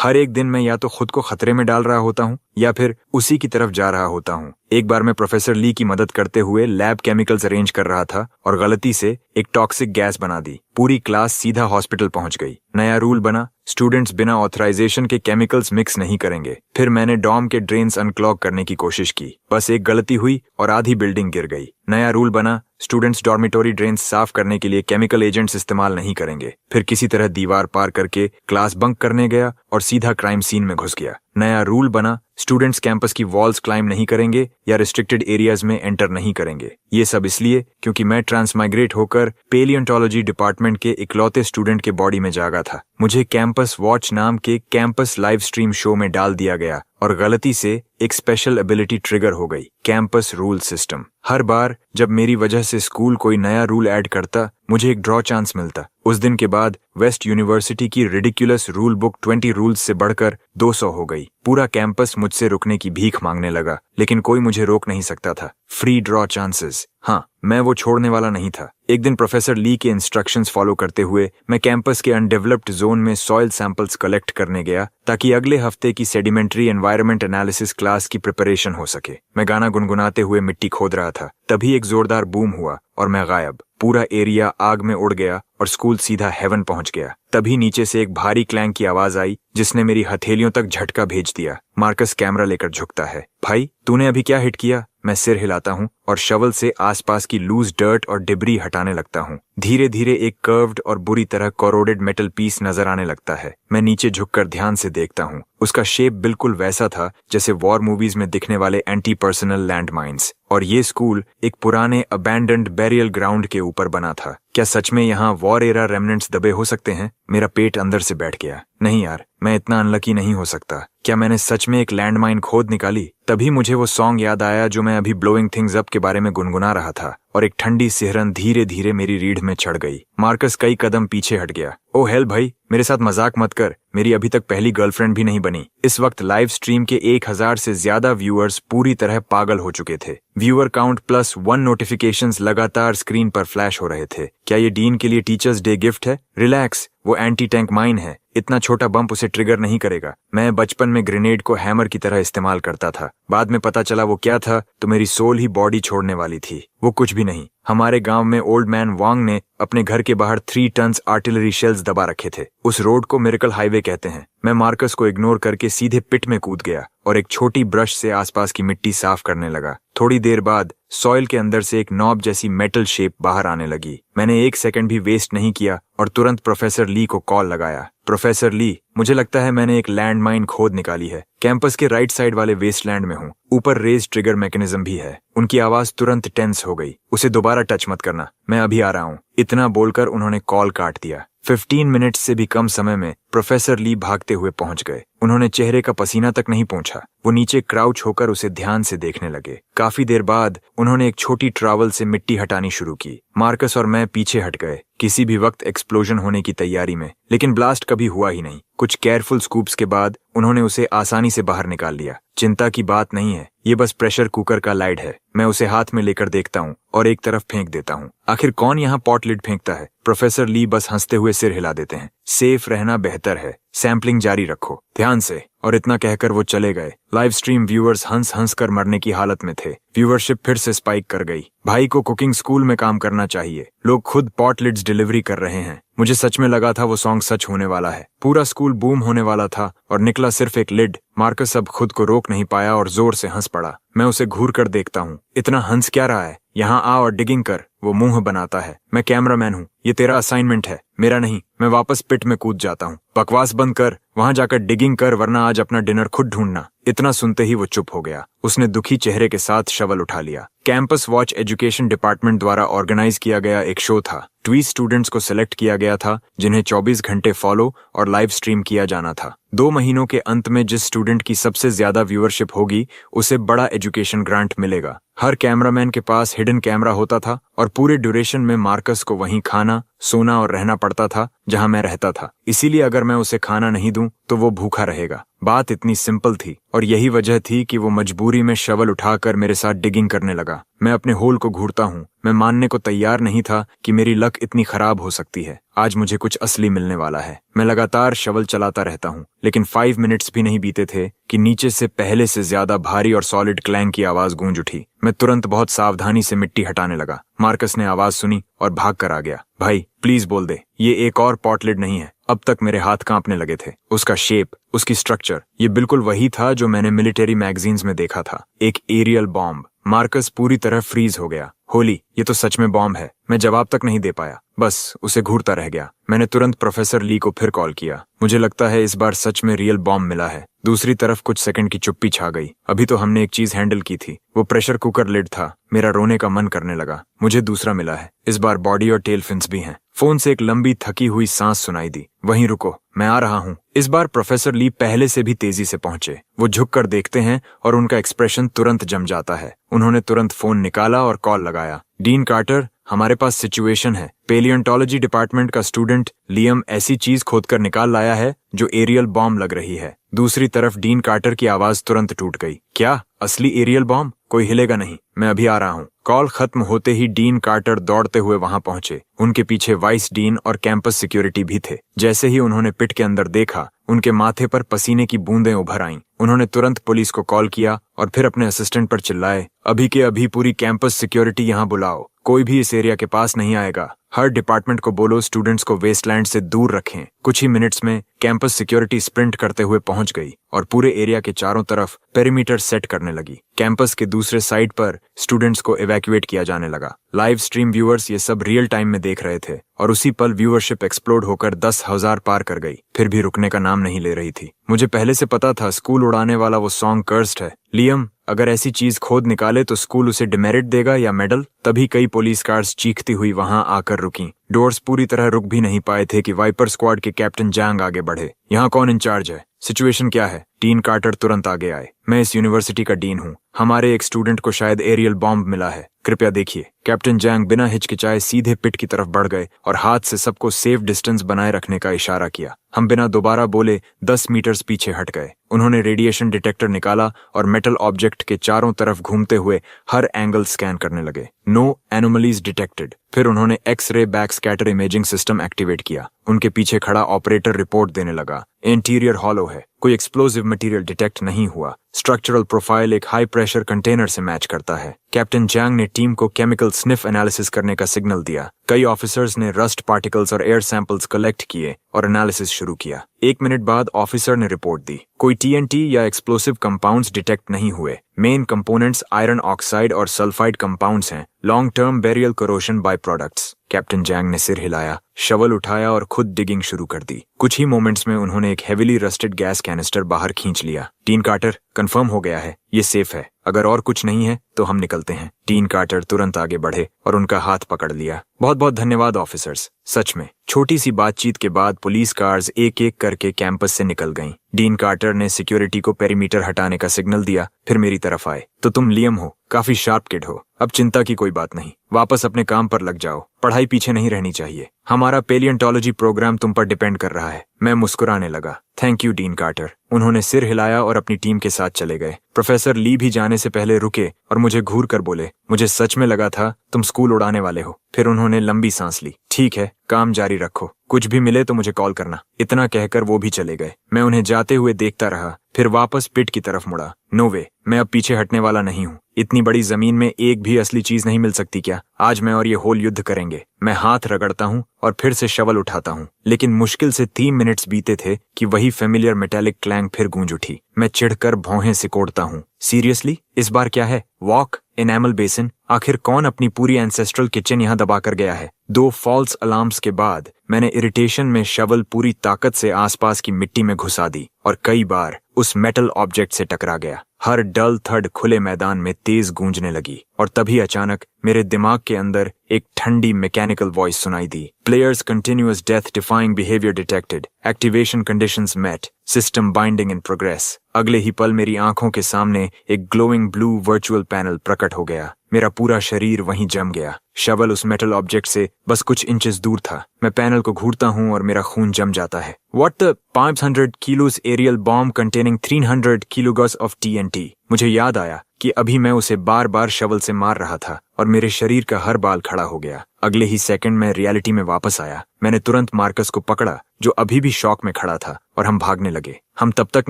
हर एक दिन मैं या तो खुद को खतरे में डाल रहा होता हूँ या फिर उसी की तरफ जा रहा होता हूँ। एक बार मैं प्रोफेसर ली की मदद करते हुए लैब केमिकल्स अरेंज कर रहा था और गलती से एक टॉक्सिक गैस बना दी। पूरी क्लास सीधा हॉस्पिटल पहुंच गई। नया रूल बना, स्टूडेंट्स बिना ऑथराइजेशन के केमिकल्स मिक्स नहीं करेंगे। फिर मैंने डॉर्म के ड्रेन्स अनक्लॉग करने की कोशिश की, बस एक गलती हुई और आधी बिल्डिंग गिर गई। नया रूल बना, स्टूडेंट्स डॉर्मिटोरी ड्रेन्स साफ करने के लिए केमिकल एजेंट्स इस्तेमाल नहीं करेंगे। फिर किसी तरह दीवार पार करके क्लास बंक करने गया और सीधा क्राइम सीन में घुस गया। नया रूल बना, स्टूडेंट्स कैंपस की वॉल्स क्लाइम नहीं करेंगे या रिस्ट्रिक्टेड एरियाज में एंटर नहीं करेंगे। ये सब इसलिए क्योंकि मैं ट्रांसमाइग्रेट होकर पेलियोंटोलॉजी डिपार्टमेंट के इकलौते स्टूडेंट के बॉडी में जागा था। मुझे कैंपस वॉच नाम के कैंपस लाइव स्ट्रीम शो में डाल दिया गया और गलती से एक स्पेशल एबिलिटी ट्रिगर हो गई, कैंपस रूल सिस्टम। हर बार जब मेरी वजह से स्कूल कोई नया रूल ऐड करता, मुझे एक ड्रॉ चांस मिलता। उस दिन के बाद वेस्ट यूनिवर्सिटी की रिडिकुलस रूल बुक 20 रूल्स से बढ़कर 200 हो गई। पूरा कैंपस मुझसे रुकने की भीख मांगने लगा, लेकिन कोई मुझे रोक नहीं सकता था। Free draw chances. हाँ, मैं वो छोड़ने वाला नहीं था। एक दिन प्रोफेसर ली के इंस्ट्रक्शंस फॉलो करते हुए मैं कैंपस के अनडेवलप्ड जोन में सॉइल सैंपल्स कलेक्ट करने गया ताकि अगले हफ्ते की सेडिमेंट्री एनवायरनमेंट एनालिसिस क्लास की प्रिपरेशन हो सके। मैं गाना गुनगुनाते हुए मिट्टी खोद रहा था, तभी एक जोरदार बूम हुआ और मैं गायब। पूरा एरिया आग में उड़ गया और स्कूल सीधा हेवन पहुंच गया। तभी नीचे से एक भारी क्लैंग की आवाज आई जिसने मेरी हथेलियों तक झटका भेज दिया। मार्कस कैमरा लेकर झुकता है। भाई, तूने अभी क्या हिट किया? मैं सिर हिलाता हूँ और शवल से आसपास की लूज डर्ट और डिब्री हटाने लगता हूँ। धीरे धीरे एक कर्व्ड और बुरी तरह कोरोडेड मेटल पीस नजर आने लगता है। मैं नीचे झुककर ध्यान से देखता हूँ। उसका शेप बिल्कुल वैसा था जैसे वॉर मूवीज में दिखने वाले एंटी पर्सनल लैंडमाइंस। और ये स्कूल एक पुराने अबैंडन्ड बैरियल ग्राउंड के ऊपर बना था। क्या सच में यहाँ वॉर एरा रेमनेंट्स दबे हो सकते हैं? मेरा पेट अंदर से बैठ गया। नहीं यार, मैं इतना अनलकी नहीं हो सकता। क्या मैंने सच में एक लैंडमाइन खोद निकाली? तभी मुझे वो सॉन्ग याद आया जो मैं अभी ब्लोइंग थिंग्स अप के बारे में गुनगुना रहा था और एक ठंडी सिहरन धीरे धीरे मेरी रीढ़ में चढ़ गई। मार्कस कई कदम पीछे हट गया। ओ हेल भाई, मेरे साथ मजाक मत कर। मेरी अभी तक पहली गर्लफ्रेंड भी नहीं बनी। इस वक्त लाइव स्ट्रीम के 1000 से ज्यादा व्यूअर्स पूरी तरह पागल हो चुके थे। व्यूअर काउंट +1 नोटिफिकेशंस लगातार स्क्रीन पर फ्लैश हो रहे थे। क्या ये डीन के लिए टीचर्स डे गिफ्ट है? रिलैक्स, वो एंटी टैंक माइन है। इतना छोटा बम्प उसे ट्रिगर नहीं करेगा। मैं बचपन में ग्रेनेड को हैमर की तरह इस्तेमाल करता था। बाद में पता चला वो क्या था तो मेरी सोल ही बॉडी छोड़ने वाली थी। वो कुछ भी नहीं। हमारे गांव में ओल्ड मैन वांग ने अपने घर के बाहर 3 टन्स आर्टिलरी शेल्स दबा रखे थे। उस रोड को मिरेकल हाईवे कहते हैं। मैं मार्कस को इग्नोर करके सीधे पिट में कूद गया और एक छोटी ब्रश से आसपास की मिट्टी साफ करने लगा। थोड़ी देर बाद सॉइल के अंदर से एक नॉब जैसी मेटल शेप बाहर आने लगी। मैंने 1 सेकंड भी वेस्ट नहीं किया और तुरंत प्रोफेसर ली को कॉल लगाया। प्रोफेसर ली, मुझे लगता है मैंने एक लैंडमाइन खोद निकाली है। कैंपस के राइट साइड वाले वेस्टलैंड में हूँ। ऊपर रेज ट्रिगर मैकेनिज्म भी है। उनकी आवाज तुरंत टेंस हो गई। उसे दोबारा टच मत करना, मैं अभी आ रहा हूँ। इतना बोलकर उन्होंने कॉल काट दिया। 15 मिनट से भी कम समय में प्रोफेसर ली भागते हुए पहुंच गए। उन्होंने चेहरे का पसीना तक नहीं पोंछा। वो नीचे क्राउच होकर उसे ध्यान से देखने लगे। काफी देर बाद उन्होंने एक छोटी ट्रॉवल से मिट्टी हटानी शुरू की। मार्कस और मैं पीछे हट गए, किसी भी वक्त एक्सप्लोजन होने की तैयारी में, लेकिन ब्लास्ट कभी हुआ ही नहीं। कुछ केयरफुल स्कूप्स के बाद उन्होंने उसे आसानी से बाहर निकाल लिया। चिंता की बात नहीं है, ये बस प्रेशर कुकर का लाइड है। मैं उसे हाथ में लेकर देखता हूँ और एक तरफ फेंक देता हूँ। आखिर कौन यहाँ पॉट लिड फेंकता है? प्रोफेसर ली बस हंसते हुए सिर हिला देते हैं। सेफ रहना बेहतर है, सैंपलिंग जारी रखो ध्यान से। और इतना कहकर वो चले गए। लाइव स्ट्रीम व्यूअर्स हंस हंस कर मरने की हालत में थे। व्यूअरशिप फिर से स्पाइक कर गई। भाई को कुकिंग स्कूल में काम करना चाहिए। लोग खुद पॉट लिड्स डिलीवरी कर रहे हैं। मुझे सच में लगा था वो सॉन्ग सच होने वाला है। पूरा स्कूल बूम होने वाला था और निकला सिर्फ एक लिड। मार्कस अब खुद को रोक नहीं पाया और जोर से हंस पड़ा। मैं उसे घूर कर देखता हूँ। इतना हंस क्या रहा है? यहाँ आ और डिगिंग कर। वो मुंह बनाता है। मैं कैमरामैन हूँ, ये तेरा असाइनमेंट है, मेरा नहीं। मैं वापस पिट में कूद जाता हूँ। बकवास बंद कर, वहां जाकर डिगिंग कर, वरना आज अपना डिनर खुद ढूंढना। इतना सुनते ही वो चुप हो गया। उसने दुखी चेहरे के साथ शवल उठा लिया। कैंपस वॉच एजुकेशन डिपार्टमेंट द्वारा ऑर्गेनाइज किया गया एक शो था। 20 स्टूडेंट्स को सिलेक्ट किया गया था जिन्हें 24 घंटे फॉलो और लाइव स्ट्रीम किया जाना था। 2 महीनों के अंत में जिस स्टूडेंट की सबसे ज्यादा व्यूअरशिप होगी उसे बड़ा एजुकेशन ग्रांट मिलेगा। हर कैमरामैन के पास हिडन कैमरा होता था और पूरे ड्यूरेशन में मार्कस को वहीं खाना, सोना और रहना पड़ता था जहां मैं रहता था। इसीलिए अगर मैं उसे खाना नहीं दूं तो वो भूखा रहेगा। बात इतनी सिंपल थी और यही वजह थी कि वो मजबूरी में शवल उठाकर मेरे साथ डिगिंग करने लगा। मैं अपने होल को घूरता हूँ। मैं मानने को तैयार नहीं था कि मेरी लक इतनी खराब हो सकती है। आज मुझे कुछ असली मिलने वाला है। मैं लगातार शवल चलाता रहता हूँ, लेकिन 5 मिनट्स भी नहीं बीते थे कि नीचे से पहले से ज्यादा भारी और सॉलिड क्लैंग की आवाज गूंज उठी। मैं तुरंत बहुत सावधानी से मिट्टी हटाने लगा। मार्कस ने आवाज सुनी और भाग कर आ गया। भाई प्लीज बोल दे, ये एक और पॉटलिड नहीं है। अब तक मेरे हाथ कांपने लगे थे। उसका शेप, उसकी स्ट्रक्चर, ये बिल्कुल वही था जो मैंने मिलिट्री मैगजीन्स में देखा था। एक एरियल बॉम्ब। मार्कस पूरी तरह फ्रीज हो गया। होली, ये तो सच में बॉम्ब है। मैं जवाब तक नहीं दे पाया, बस उसे घूरता रह गया। मैंने तुरंत प्रोफेसर ली को फिर कॉल किया। मुझे लगता है इस बार सच में रियल बॉम्ब मिला है। दूसरी तरफ कुछ सेकंड की चुप्पी छा गई। अभी तो हमने एक चीज हैंडल की थी, वो प्रेशर कुकर लिड था। मेरा रोने का मन करने लगा। मुझे दूसरा मिला है। इस बार बॉडी और टेल फिन्स भी हैं। फोन से एक लंबी थकी हुई सांस सुनाई दी। वहीं रुको, मैं आ रहा हूँ। इस बार प्रोफेसर ली पहले से भी तेजी से पहुंचे। वो झुककर देखते हैं और उनका एक्सप्रेशन तुरंत जम जाता है। उन्होंने तुरंत फोन निकाला और कॉल लगाया। डीन कार्टर, हमारे पास सिचुएशन है। पेलियोंटोलॉजी डिपार्टमेंट का स्टूडेंट लियम ऐसी चीज खोदकर निकाल लाया है जो एरियल बॉम्ब लग रही है। दूसरी तरफ डीन कार्टर की आवाज तुरंत टूट गई। क्या? असली एरियल बॉम्ब? कोई हिलेगा नहीं, मैं अभी आ रहा हूँ। कॉल खत्म होते ही डीन कार्टर दौड़ते हुए वहां पहुंचे। उनके पीछे वाइस डीन और कैंपस सिक्योरिटी भी थे। जैसे ही उन्होंने पिट के अंदर देखा, उनके माथे पर पसीने की बूंदें उभर आईं। उन्होंने तुरंत पुलिस को कॉल किया और फिर अपने असिस्टेंट पर चिल्लाए, अभी के अभी पूरी कैंपस सिक्योरिटी यहाँ बुलाओ। कोई भी इस एरिया के पास नहीं आएगा। हर डिपार्टमेंट को बोलो स्टूडेंट्स को वेस्टलैंड से दूर रखें। कुछ ही मिनट्स में कैंपस सिक्योरिटी स्प्रिंट करते हुए पहुंच गई और पूरे एरिया के चारों तरफ पेरीमीटर सेट करने लगी। कैंपस के दूसरे साइड पर स्टूडेंट्स को इवैक्यूएट किया जाने लगा। लाइव स्ट्रीम व्यूअर्स ये सब रियल टाइम में देख रहे थे और उसी पल व्यूअरशिप एक्सप्लोड होकर 10,000 पार कर गई, फिर भी रुकने का नाम नहीं ले रही थी। मुझे पहले से पता था स्कूल उड़ाने वाला वो सॉन्ग कर्स्ड है। लियम अगर ऐसी चीज खोद निकाले तो स्कूल उसे डिमेरिट देगा या मेडल। तभी कई पुलिस कार्स चीखती हुई वहां आकर रुकी। डोर्स पूरी तरह रुक भी नहीं पाए थे कि वाइपर स्क्वाड के कैप्टन जैंग आगे बढ़े। यहाँ कौन इंचार्ज है? सिचुएशन क्या है? डीन कार्टर तुरंत आगे आए। मैं इस यूनिवर्सिटी का डीन हूँ। हमारे एक स्टूडेंट को शायद एरियल बॉम्ब मिला है, कृपया देखिए। कैप्टन जैंग बिना हिचकिचाए सीधे पिट की तरफ बढ़ गए और हाथ से सबको सेफ डिस्टेंस बनाए रखने का इशारा किया। हम बिना दोबारा बोले 10 मीटर्स पीछे हट गए। उन्होंने रेडिएशन डिटेक्टर निकाला और मेटल ऑब्जेक्ट के चारों तरफ घूमते हुए हर एंगल स्कैन करने लगे। No anomalies detected. फिर उन्होंने X-ray back scatter imaging system activate किया। उनके पीछे खड़ा ऑपरेटर रिपोर्ट देने लगा। इंटीरियर हॉलो है, कोई एक्सप्लोजिव मटेरियल डिटेक्ट नहीं हुआ। स्ट्रक्चरल प्रोफाइल एक हाई प्रेशर कंटेनर से मैच करता है। कैप्टन जैंग ने टीम को केमिकल स्निफ एनालिसिस करने का सिग्नल दिया। कई ऑफिसर्स ने रस्ट पार्टिकल्स और एयर सैंपल्स कलेक्ट किए और एनालिसिस शुरू किया। 1 मिनट बाद ऑफिसर ने रिपोर्ट दी, कोई टीएनटी या एक्सप्लोसिव कंपाउंड्स डिटेक्ट नहीं हुए। मेन कंपोनेंट्स आयरन ऑक्साइड और सल्फाइड कंपाउंड्स हैं, long term burial corrosion by products. Captain Zhang ने सिर हिलाया, शवल उठाया और खुद डिगिंग शुरू कर दी। कुछ ही मोमेंट्स में उन्होंने एक हेविली रस्टेड गैस कैनिस्टर बाहर खींच लिया। डीन कार्टर, कंफर्म हो गया है, ये सेफ है। अगर और कुछ नहीं है तो हम निकलते हैं। डीन कार्टर तुरंत आगे बढ़े और उनका हाथ पकड़ लिया। बहुत बहुत धन्यवाद ऑफिसर्स। सच में। छोटी सी बातचीत के बाद पुलिस कार्स एक एक करके कैंपस से निकल गईं। डीन कार्टर ने सिक्योरिटी को पेरीमीटर हटाने का सिग्नल दिया, फिर मेरी तरफ आए। तो तुम लियम हो, काफी शार्प किड हो। अब चिंता की कोई बात नहीं, वापस अपने काम पर लग जाओ। पढ़ाई पीछे नहीं रहनी चाहिए। हमारा पेलियोंटोलॉजी प्रोग्राम तुम पर डिपेंड कर रहा है। मैं मुस्कुराने लगा। Thank you Dean Carter. उन्होंने सिर हिलाया और अपनी टीम के साथ चले गए। प्रोफेसर ली भी जाने से पहले रुके और मुझे घूर कर बोले, मुझे सच में लगा था तुम स्कूल उड़ाने वाले हो। फिर उन्होंने लंबी सांस ली। ठीक है, काम जारी रखो, कुछ भी मिले तो मुझे कॉल करना। इतना कहकर वो भी चले गए। मैं उन्हें जाते हुए देखता रहा, फिर वापस पिट की तरफ मुड़ा। नो वे, मैं अब पीछे हटने वाला नहीं हूँ। इतनी बड़ी जमीन में एक भी असली चीज नहीं मिल सकती क्या? आज मैं और ये होल युद्ध करेंगे। मैं हाथ रगड़ता हूँ और फिर से शवल उठाता हूँ, लेकिन मुश्किल से 3 मिनट्स बीते थे कि वही फेमिलियर मेटेलिक क्लैंग फिर गूंज उठी। मैं चिढ़कर भौहें सिकोड़ता हूँ। सीरियसली, इस बार क्या है? वॉक, एनामल बेसिन, आखिर कौन अपनी पूरी एंसेस्ट्रल किचन यहाँ दबा कर गया है? 2 फॉल्स अलार्म्स के बाद मैंने इरिटेशन में शवल पूरी ताकत से आसपास की मिट्टी में घुसा दी और कई बार उस मेटल ऑब्जेक्ट से टकरा गया। हर डल थड खुले मैदान में तेज गूंजने लगी और तभी अचानक मेरे दिमाग के अंदर एक ठंडी मैकेनिकल वॉइस सुनाई दी। Players continuous death defying behaviour detected, activation conditions met, system binding in progress. अगले ही पल मेरी आंखों के सामने एक ग्लोइंग ब्लू वर्चुअल पैनल प्रकट हो गया। मेरा पूरा शरीर वहीं जम गया। शवल उस मेटल ऑब्जेक्ट से बस कुछ इंचेस दूर था। मैं पैनल को घूरता हूं और मेरा खून जम जाता है। What the 500 kilos aerial bomb containing 300 kilograms of TNT? मुझे याद आया कि अभी मैं उसे बार बार शवल से मार रहा था और मेरे शरीर का हर बाल खड़ा हो गया। अगले ही सेकंड में रियलिटी में वापस आया। मैंने तुरंत मार्कस को पकड़ा जो अभी भी शॉक में खड़ा था और हम भागने लगे। हम तब तक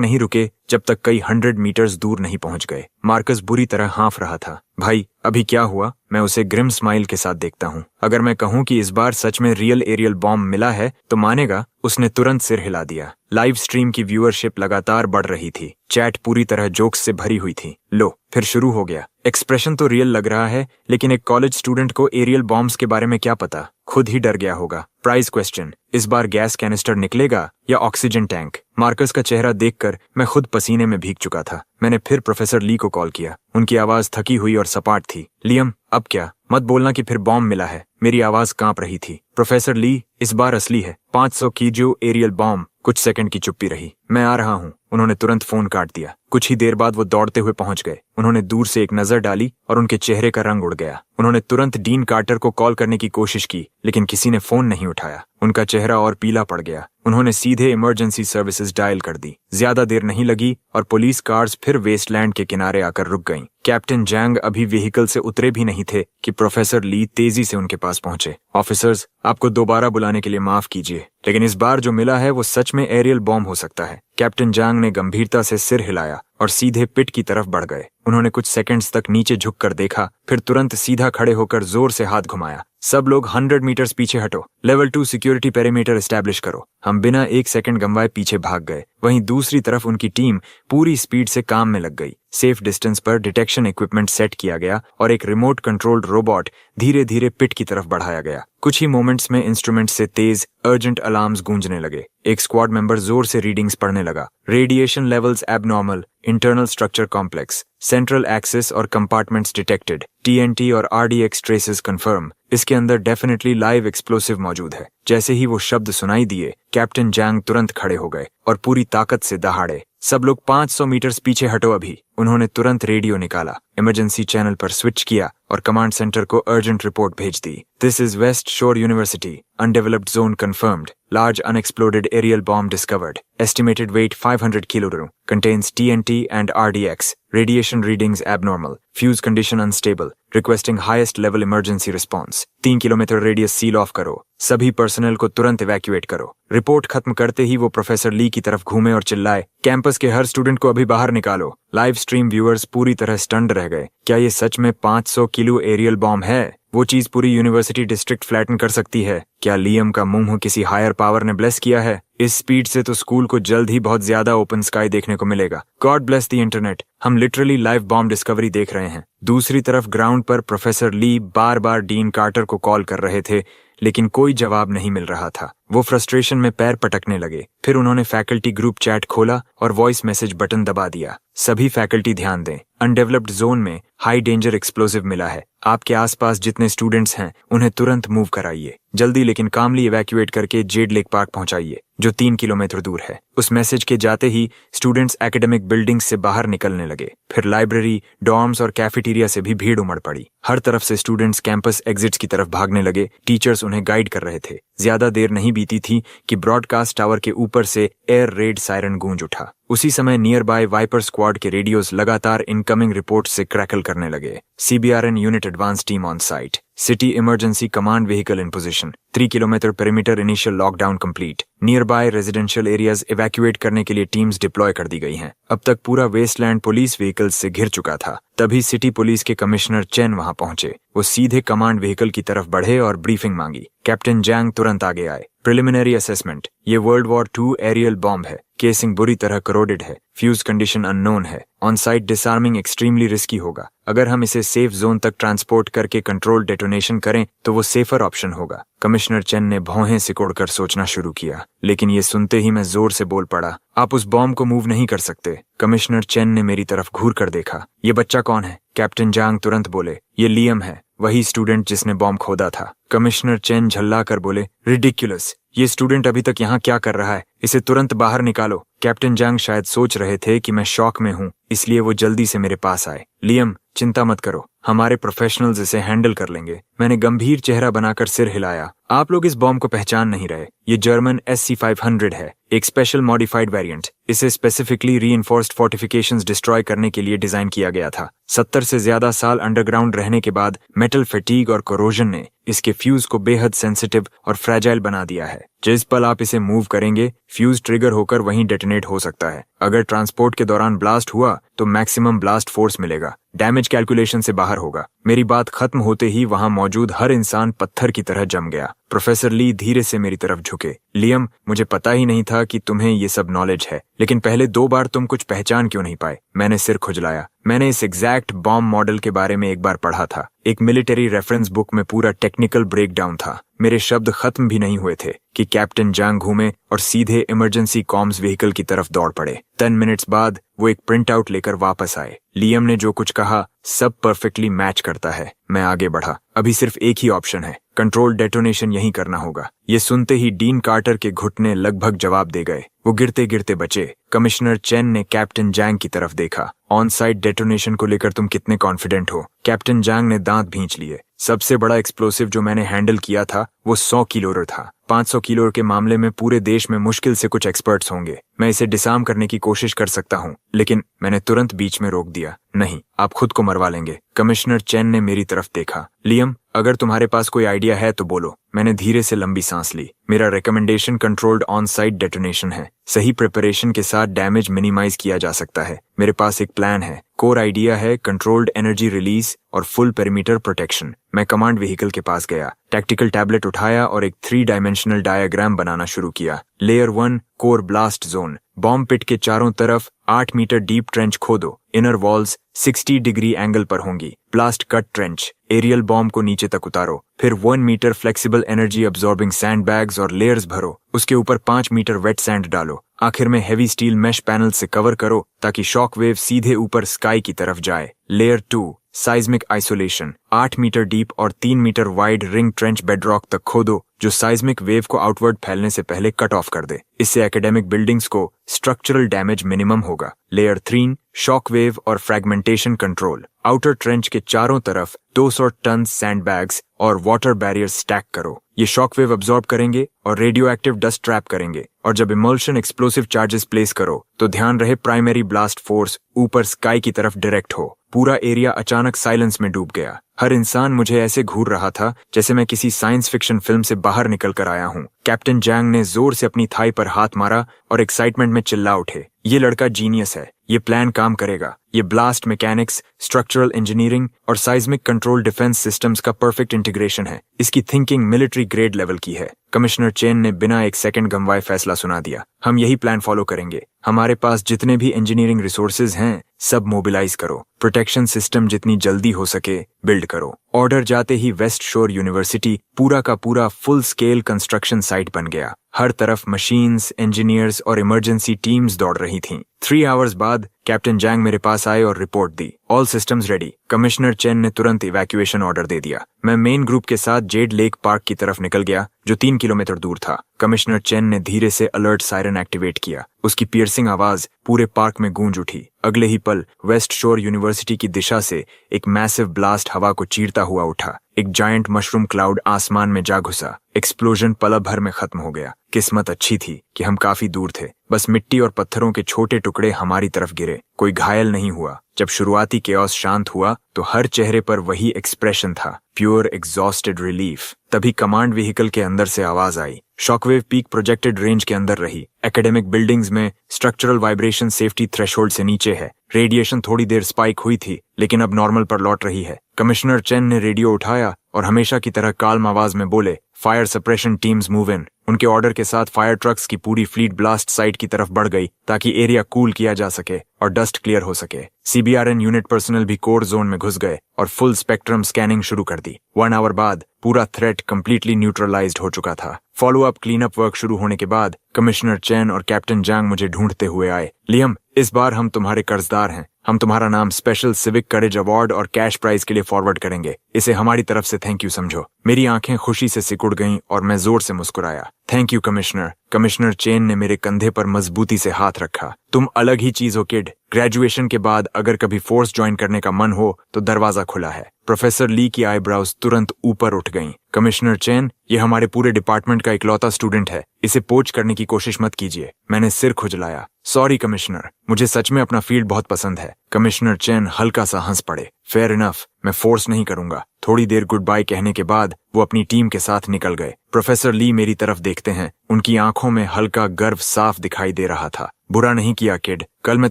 नहीं रुके जब तक कई 100 मीटर्स दूर नहीं पहुंच गए। मार्कस बुरी तरह हाँफ रहा था। भाई अभी क्या हुआ? मैं उसे ग्रिम स्माइल के साथ देखता हूँ। अगर मैं कहूँ कि इस बार सच में रियल एरियल बॉम्ब मिला है तो मानेगा? उसने तुरंत सिर हिला दिया। लाइव स्ट्रीम की व्यूअरशिप लगातार बढ़ रही थी। चैट पूरी तरह जोक्स से भरी हुई थी। लो फिर शुरू हो गया। एक्सप्रेशन तो रियल लग रहा है लेकिन एक कॉलेज स्टूडेंट को एरियल बॉम्ब्स के बारे में क्या पता? खुद ही डर गया होगा। प्राइज क्वेश्चन, इस बार गैस कैनिस्टर निकलेगा या ऑक्सीजन टैंक? मार्कस का चेहरा देखकर मैं खुद पसीने में भीग चुका था। मैंने फिर प्रोफेसर ली को कॉल किया। उनकी आवाज थकी हुई और सपाट थी। लियम अब क्या? मत बोलना कि फिर बॉम्ब मिला है। मेरी आवाज कांप रही थी। प्रोफेसर ली इस बार असली है। 500 कीलो एरियल बॉम्ब। कुछ सेकंड की चुप्पी रही। मैं आ रहा हूँ। उन्होंने तुरंत फोन काट दिया। कुछ ही देर बाद वो दौड़ते हुए पहुंच गए। उन्होंने दूर से एक नजर डाली और उनके चेहरे का रंग उड़ गया। उन्होंने तुरंत डीन कार्टर को कॉल करने की कोशिश की लेकिन किसी ने फोन नहीं उठाया। उनका चेहरा और पीला पड़ गया। उन्होंने सीधे इमरजेंसी सर्विसेज डायल कर दी। ज्यादा देर नहीं लगी और पुलिस कार्स फिर वेस्टलैंड के किनारे आकर रुक गईं। कैप्टन जैंग अभी व्हीकल से उतरे भी नहीं थे कि प्रोफेसर ली तेजी से उनके पास पहुंचे। ऑफिसर्स, आपको दोबारा बुलाने के लिए माफ कीजिए लेकिन इस बार जो मिला है वो सच में एरियल बॉम्ब हो सकता है। कैप्टन जैंग ने गंभीरता से सिर हिलाया और सीधे पिट की तरफ बढ़ गए। उन्होंने कुछ सेकंड्स तक नीचे झुककर देखा, फिर तुरंत सीधा खड़े होकर जोर से हाथ घुमाया। सब लोग 100 मीटर्स पीछे हटो। लेवल 2 सिक्योरिटी पेरीमीटर एस्टैब्लिश करो। हम बिना एक सेकंड गंवाए पीछे भाग गए। वहीं दूसरी तरफ उनकी टीम पूरी स्पीड से काम में लग गई। सेफ डिस्टेंस पर डिटेक्शन इक्विपमेंट सेट किया गया और एक रिमोट कंट्रोल्ड रोबोट धीरे धीरे पिट की तरफ बढ़ाया गया। कुछ ही मोमेंट्स में इंस्ट्रूमेंट से तेज अर्जेंट अलार्म्स गूंजने लगे। एक स्क्वाड मेंबर जोर से रीडिंग्स पढ़ने लगा। Radiation levels abnormal, internal structure complex, central axis और कंपार्टमेंट्स डिटेक्टेड, टीएनटी और आरडीएक्स ट्रेसेस कंफर्म। इसके अंदर डेफिनेटली लाइव एक्सप्लोसिव मौजूद है। जैसे ही वो शब्द सुनाई दिए, कैप्टन जैंग तुरंत खड़े हो गए और पूरी ताकत से दहाड़े। सब लोग 500 मीटर्स पीछे हटो अभी। उन्होंने तुरंत रेडियो निकाला, इमरजेंसी चैनल पर स्विच किया और कमांड सेंटर को अर्जेंट रिपोर्ट भेज दी। दिस इज वेस्ट शोर university, undeveloped zone confirmed, large unexploded aerial bomb discovered, estimated weight 500 kg, contains TNT and RDX, radiation readings abnormal, fuse condition unstable, requesting highest level emergency response, 3 kilometre radius seal of करो, सभी personal को तुरंत evacuate करो। Report खत्म करते ही वो professor ली की तरफ घूमे और चिल्लाए, कैंपस के हर स्टूडेंट को अभी बाहर निकालो। लाइव स्ट्रीम व्यूअर्स पूरी तरह स्टन्ड रह गए। क्या ये सच में 500 किलो एरियल बॉम्ब है? वो चीज पूरी यूनिवर्सिटी डिस्ट्रिक्ट फ्लैटन कर सकती है। क्या लियम का मुंह किसी हायर पावर ने ब्लेस किया है? इस स्पीड से तो स्कूल को जल्द ही बहुत ज्यादा ओपन स्काई देखने को मिलेगा। God bless the internet. हम लिटरली लाइव बॉम्ब डिस्कवरी देख रहे हैं। दूसरी तरफ ग्राउंड पर प्रोफेसर ली बार बार डीन कार्टर को कॉल कर रहे थे लेकिन कोई जवाब नहीं मिल रहा था। वो फ्रस्ट्रेशन में पैर पटकने लगे। फिर उन्होंने फैकल्टी ग्रुप चैट खोला और वॉइस मैसेज बटन दबा दिया। सभी फैकल्टी ध्यान दें, अनडेवलप्ड जोन में हाई डेंजर एक्सप्लोसिव मिला है। आपके आसपास जितने स्टूडेंट्स हैं उन्हें तुरंत मूव कराइए। जल्दी लेकिन कामली इवैक्यूएट करके जेड लेक पार्क पहुंचाइए जो 3 किलोमीटर दूर है। उस मैसेज के जाते ही स्टूडेंट्स एकेडमिक बिल्डिंग्स से बाहर निकलने लगे। फिर लाइब्रेरी, डॉर्म्स और कैफेटेरिया से भी भीड़ उमड़ पड़ी। हर तरफ से स्टूडेंट्स कैंपस एग्जिट्स की तरफ भागने लगे। टीचर्स उन्हें गाइड कर रहे थे। ज्यादा देर नहीं बीती थी कि ब्रॉडकास्ट टावर के ऊपर से एयर रेड सायरन गूंज उठा। उसी समय नियर बाय वाइपर स्क्वाड के रेडियोस लगातार इनकमिंग रिपोर्ट से क्रैकल करने लगे। CBRN unit advance team on site, city emergency command vehicle in position, 3 kilometre perimeter initial lockdown complete, near by residential areas evacuate करने के लिए टीम्स डिप्लॉय कर दी गई हैं। अब तक पूरा वेस्टलैंड पुलिस व्हीकल्स से घिर चुका था। तभी सिटी पुलिस के कमिश्नर चेन वहां पहुंचे। वो सीधे कमांड व्हीकल की तरफ बढ़े और ब्रीफिंग मांगी। कैप्टन जैंग तुरंत आगे आए। प्रिलिमिनरी असेसमेंट, ये वर्ल्ड वॉर 2 एरियल बॉम्ब है। केसिंग बुरी तरह करोडेड है, फ्यूज कंडीशन अननोन है, on site disarming extremely risky होगा। अगर हम इसे सेफ जोन तक ट्रांसपोर्ट करके कंट्रोल डेटोनेशन करें तो वो सेफर ऑप्शन होगा। कमिश्नर चेन ने भौहें सिकोड़कर सोचना शुरू किया, लेकिन ये सुनते ही मैं जोर से बोल पड़ा, आप उस बॉम्ब को मूव नहीं कर सकते। कमिश्नर चेन ने मेरी तरफ घूर कर देखा। ये बच्चा कौन है? कैप्टन जांग तुरंत बोले, ये लियम है, वही स्टूडेंट जिसने बॉम्ब खोदा था। कमिश्नर चेन झल्ला कर बोले, रिडिक्युलस, ये स्टूडेंट अभी तक यहाँ क्या कर रहा है? इसे तुरंत बाहर निकालो। कैप्टन जांग शायद सोच रहे थे कि मैं शॉक में हूँ, इसलिए वो जल्दी से मेरे पास आए। लियम, चिंता मत करो, हमारे प्रोफेशनल्स इसे हैंडल कर लेंगे। मैंने गंभीर चेहरा बनाकर सिर हिलाया। आप लोग इस बॉम्ब को पहचान नहीं रहे, ये जर्मन SC-500 है, एक स्पेशल मॉडिफाइड वेरिएंट। इसे स्पेसिफिकली रीइंफोर्स्ड फोर्टिफिकेशंस डिस्ट्रॉय करने के लिए डिजाइन किया गया था। 70 से ज्यादा साल अंडरग्राउंड रहने के बाद मेटल फैटीग और कोरोजन ने इसके फ्यूज को बेहद सेंसिटिव और फ्रेजाइल बना दिया है। जिस पल आप इसे मूव करेंगे, फ्यूज ट्रिगर होकर वहीं डेटोनेट हो सकता है। अगर ट्रांसपोर्ट के दौरान ब्लास्ट हुआ तो मैक्सिमम ब्लास्ट फोर्स मिलेगा, डैमेज कैलकुलेशन से बाहर होगा। मेरी बात खत्म होते ही वहां मौजूद हर इंसान पत्थर की तरह जम गया। प्रोफेसर ली धीरे से मेरी तरफ झुके। लियम, मुझे पता ही नहीं था कि तुम्हें ये सब नॉलेज है, लेकिन पहले 2 बार तुम कुछ पहचान क्यों नहीं पाए? मैंने सिर खुजलाया। मैंने इस एग्जैक्ट बॉम्ब मॉडल के बारे में एक बार पढ़ा था, एक मिलिट्री रेफरेंस बुक में पूरा टेक्निकल ब्रेकडाउन था। मेरे शब्द खत्म भी नहीं हुए थे कि कैप्टन जांग घूमे और सीधे इमरजेंसी कॉम्स व्हीकल की तरफ दौड़ पड़े। 10 मिनट्स बाद वो एक प्रिंट आउट लेकर वापस आए। लियम ने जो कुछ कहा सब परफेक्टली मैच करता है। मैं आगे बढ़ा। अभी सिर्फ एक ही ऑप्शन है, कंट्रोल डेटोनेशन यहीं करना होगा। ये सुनते ही डीन कार्टर के घुटने लगभग जवाब दे गए। वो गिरते गिरते बचे। कमिश्नर चेन ने कैप्टन जांग की तरफ देखा। ऑन साइट डेटोनेशन को लेकर तुम कितने कॉन्फिडेंट हो? कैप्टन जांग ने दांत भींच लिए। सबसे बड़ा एक्सप्लोसिव जो मैंने हैंडल किया था वो 100 किलोर था। 500 किलोर के मामले में पूरे देश में मुश्किल से कुछ एक्सपर्ट्स होंगे। मैं इसे डिसार्म करने की कोशिश कर सकता हूँ, लेकिन मैंने तुरंत बीच में रोक दिया। नहीं, आप खुद को मरवा लेंगे। कमिश्नर चेन ने मेरी तरफ देखा। लियम, अगर तुम्हारे पास कोई आइडिया है तो बोलो। मैंने धीरे से लंबी सांस ली। मेरा recommendation controlled on site detonation है। सही प्रिपरेशन के साथ डैमेज मिनिमाइज किया जा सकता है। मेरे पास एक प्लान है। कोर आइडिया है कंट्रोल्ड एनर्जी रिलीज और फुल पेरीमीटर प्रोटेक्शन। मैं कमांड व्हीकल के पास गया, टैक्टिकल टैबलेट उठाया और एक 3 डायमेंशनल डायग्राम बनाना शुरू किया। Layer 1 core blast zone. Bomb pit के चारों तरफ 8 मीटर डीप ट्रेंच खोदो। इनर वॉल्स 60 डिग्री एंगल पर होंगी। Blast cut trench. Aerial bomb को नीचे तक उतारो। फिर 1 metre flexible energy absorbing sand bags और लेयर्स भरो। उसके ऊपर 5 मीटर वेट सैंड डालो। आखिर में हेवी स्टील मेश पैनल से कवर करो ताकि शॉक वेव सीधे ऊपर स्काई की तरफ जाए। Layer 2 seismic isolation. 8 metre deep और 3 meter wide ring trench bedrock तक खोदो जो साइज्मिक वेव को आउटवर्ड फैलने से पहले कट ऑफ कर दे। इससे एकेडमिक बिल्डिंग्स को स्ट्रक्चरल डैमेज मिनिमम होगा। लेयर 3 शॉक वेव और फ्रैगमेंटेशन कंट्रोल। आउटर ट्रेंच के चारों तरफ 200 टन सैंड बैग्स और वाटर बैरियर स्टैक करो। ये शॉक वेव अब्सॉर्ब करेंगे और रेडियो एक्टिव डस्ट ट्रैप करेंगे। और जब इमल्शन एक्सप्लोसिव चार्जेस प्लेस करो तो ध्यान रहे प्राइमरी ब्लास्ट फोर्स ऊपर स्काई की तरफ डायरेक्ट हो। पूरा एरिया अचानक साइलेंस में डूब गया। हर इंसान मुझे ऐसे घूर रहा था जैसे मैं किसी साइंस फिक्शन फिल्म से बाहर निकल कर आया हूँ। कैप्टन जांग ने जोर से अपनी थाई पर हाथ मारा और एक्साइटमेंट में चिल्ला उठे, ये लड़का जीनियस है, ये प्लान काम करेगा। ये ब्लास्ट मैकेनिक्स, स्ट्रक्चरल इंजीनियरिंग और साइज्मिक कंट्रोल डिफेंस सिस्टम्स का परफेक्ट इंटीग्रेशन है। इसकी थिंकिंग मिलिट्री ग्रेड लेवल की है। कमिश्नर चेन ने बिना एक सेकंड गंवाए फैसला सुना दिया। हम यही प्लान फॉलो करेंगे। हमारे पास जितने भी इंजीनियरिंग रिसोर्सेज हैं सब मोबिलाइज करो। प्रोटेक्शन सिस्टम जितनी जल्दी हो सके बिल्ड करो। ऑर्डर जाते ही वेस्ट शोर यूनिवर्सिटी पूरा का पूरा फुल स्केल कंस्ट्रक्शन साइट बन गया। हर तरफ मशीन्स, इंजीनियर्स और इमरजेंसी टीम्स दौड़ रही थीं। 3 आवर्स बाद कैप्टन जांग मेरे पास आए और रिपोर्ट दी, all systems ready. Commissioner Chen ने तुरंत इवैक्यूएशन ऑर्डर दे दिया। मैं मेन ग्रुप के साथ जेड लेक पार्क की तरफ निकल गया जो 3 किलोमीटर दूर था। कमिश्नर चेन ने धीरे से अलर्ट सायरन एक्टिवेट किया। उसकी पियर्सिंग आवाज पूरे पार्क में गूंज उठी। अगले ही पल वेस्ट शोर यूनिवर्सिटी की दिशा से एक मैसिव ब्लास्ट हवा को चीरता हुआ उठा। एक जायंट मशरूम क्लाउड आसमान में जा घुसा। एक्सप्लोजन पल भर में खत्म हो गया। किस्मत अच्छी थी कि हम काफी दूर थे। बस मिट्टी और पत्थरों के छोटे टुकड़े हमारी तरफ गिरे। कोई घायल नहीं हुआ। जब शुरुआती केओस शांत हुआ तो हर चेहरे पर वही एक्सप्रेशन था, प्योर एग्जॉस्टेड रिलीफ। तभी कमांड व्हीकल के अंदर से आवाज आई। शॉकवेव पीक प्रोजेक्टेड रेंज के अंदर रही। एकेडमिक बिल्डिंग्स में स्ट्रक्चरल वाइब्रेशन सेफ्टी थ्रेशोल्ड से नीचे है। रेडिएशन थोड़ी देर स्पाइक हुई थी लेकिन अब नॉर्मल पर लौट रही है। कमिश्नर चेन ने रेडियो उठाया और हमेशा की तरह काल्म आवाज में बोले, fire suppression teams move in. उनके ऑर्डर के साथ फायर ट्रक्स की पूरी फ्लीट ब्लास्ट साइट की तरफ बढ़ गई ताकि एरिया कूल किया जा सके और डस्ट क्लियर हो सके। सीबीआरएन यूनिट पर्सनल भी कोर जोन में घुस गए और फुल स्पेक्ट्रम स्कैनिंग शुरू कर दी। 1 आवर बाद पूरा थ्रेट कंप्लीटली न्यूट्रलाइज्ड हो चुका था। Follow up clean up work शुरू होने के बाद कमिश्नर चैन और कैप्टन जांग मुझे ढूंढते हुए आए। लियम, इस बार हम तुम्हारे कर्जदार हैं। हम तुम्हारा नाम स्पेशल सिविक करेज अवार्ड और कैश प्राइज के लिए फॉरवर्ड करेंगे। इसे हमारी तरफ से थैंक यू समझो। मेरी आंखें खुशी से सिकुड़ गईं और मैं जोर से मुस्कुराया। Thank you commissioner. Commissioner Chen ने मेरे कंधे पर मजबूती से हाथ रखा। तुम अलग ही चीज हो किड। ग्रेजुएशन के बाद अगर कभी फोर्स ज्वाइन करने का मन हो तो दरवाजा खुला है। प्रोफेसर ली की आईब्राउज तुरंत ऊपर उठ गईं। कमिश्नर चेन, ये हमारे पूरे डिपार्टमेंट का इकलौता स्टूडेंट है। इसे पोच करने की कोशिश मत कीजिए। मैंने सिर खुजलाया। सॉरी कमिश्नर, मुझे सच में अपना फील्ड बहुत पसंद है। कमिश्नर चेन हल्का सा हंस पड़े। फेयर इनफ, मैं फोर्स नहीं करूंगा। थोड़ी देर गुड बाय कहने के बाद वो अपनी टीम के साथ निकल गए। प्रोफेसर ली मेरी तरफ देखते हैं। उनकी आंखों में हल्का गर्व साफ दिखाई दे रहा था। बुरा नहीं किया किड। कल मैं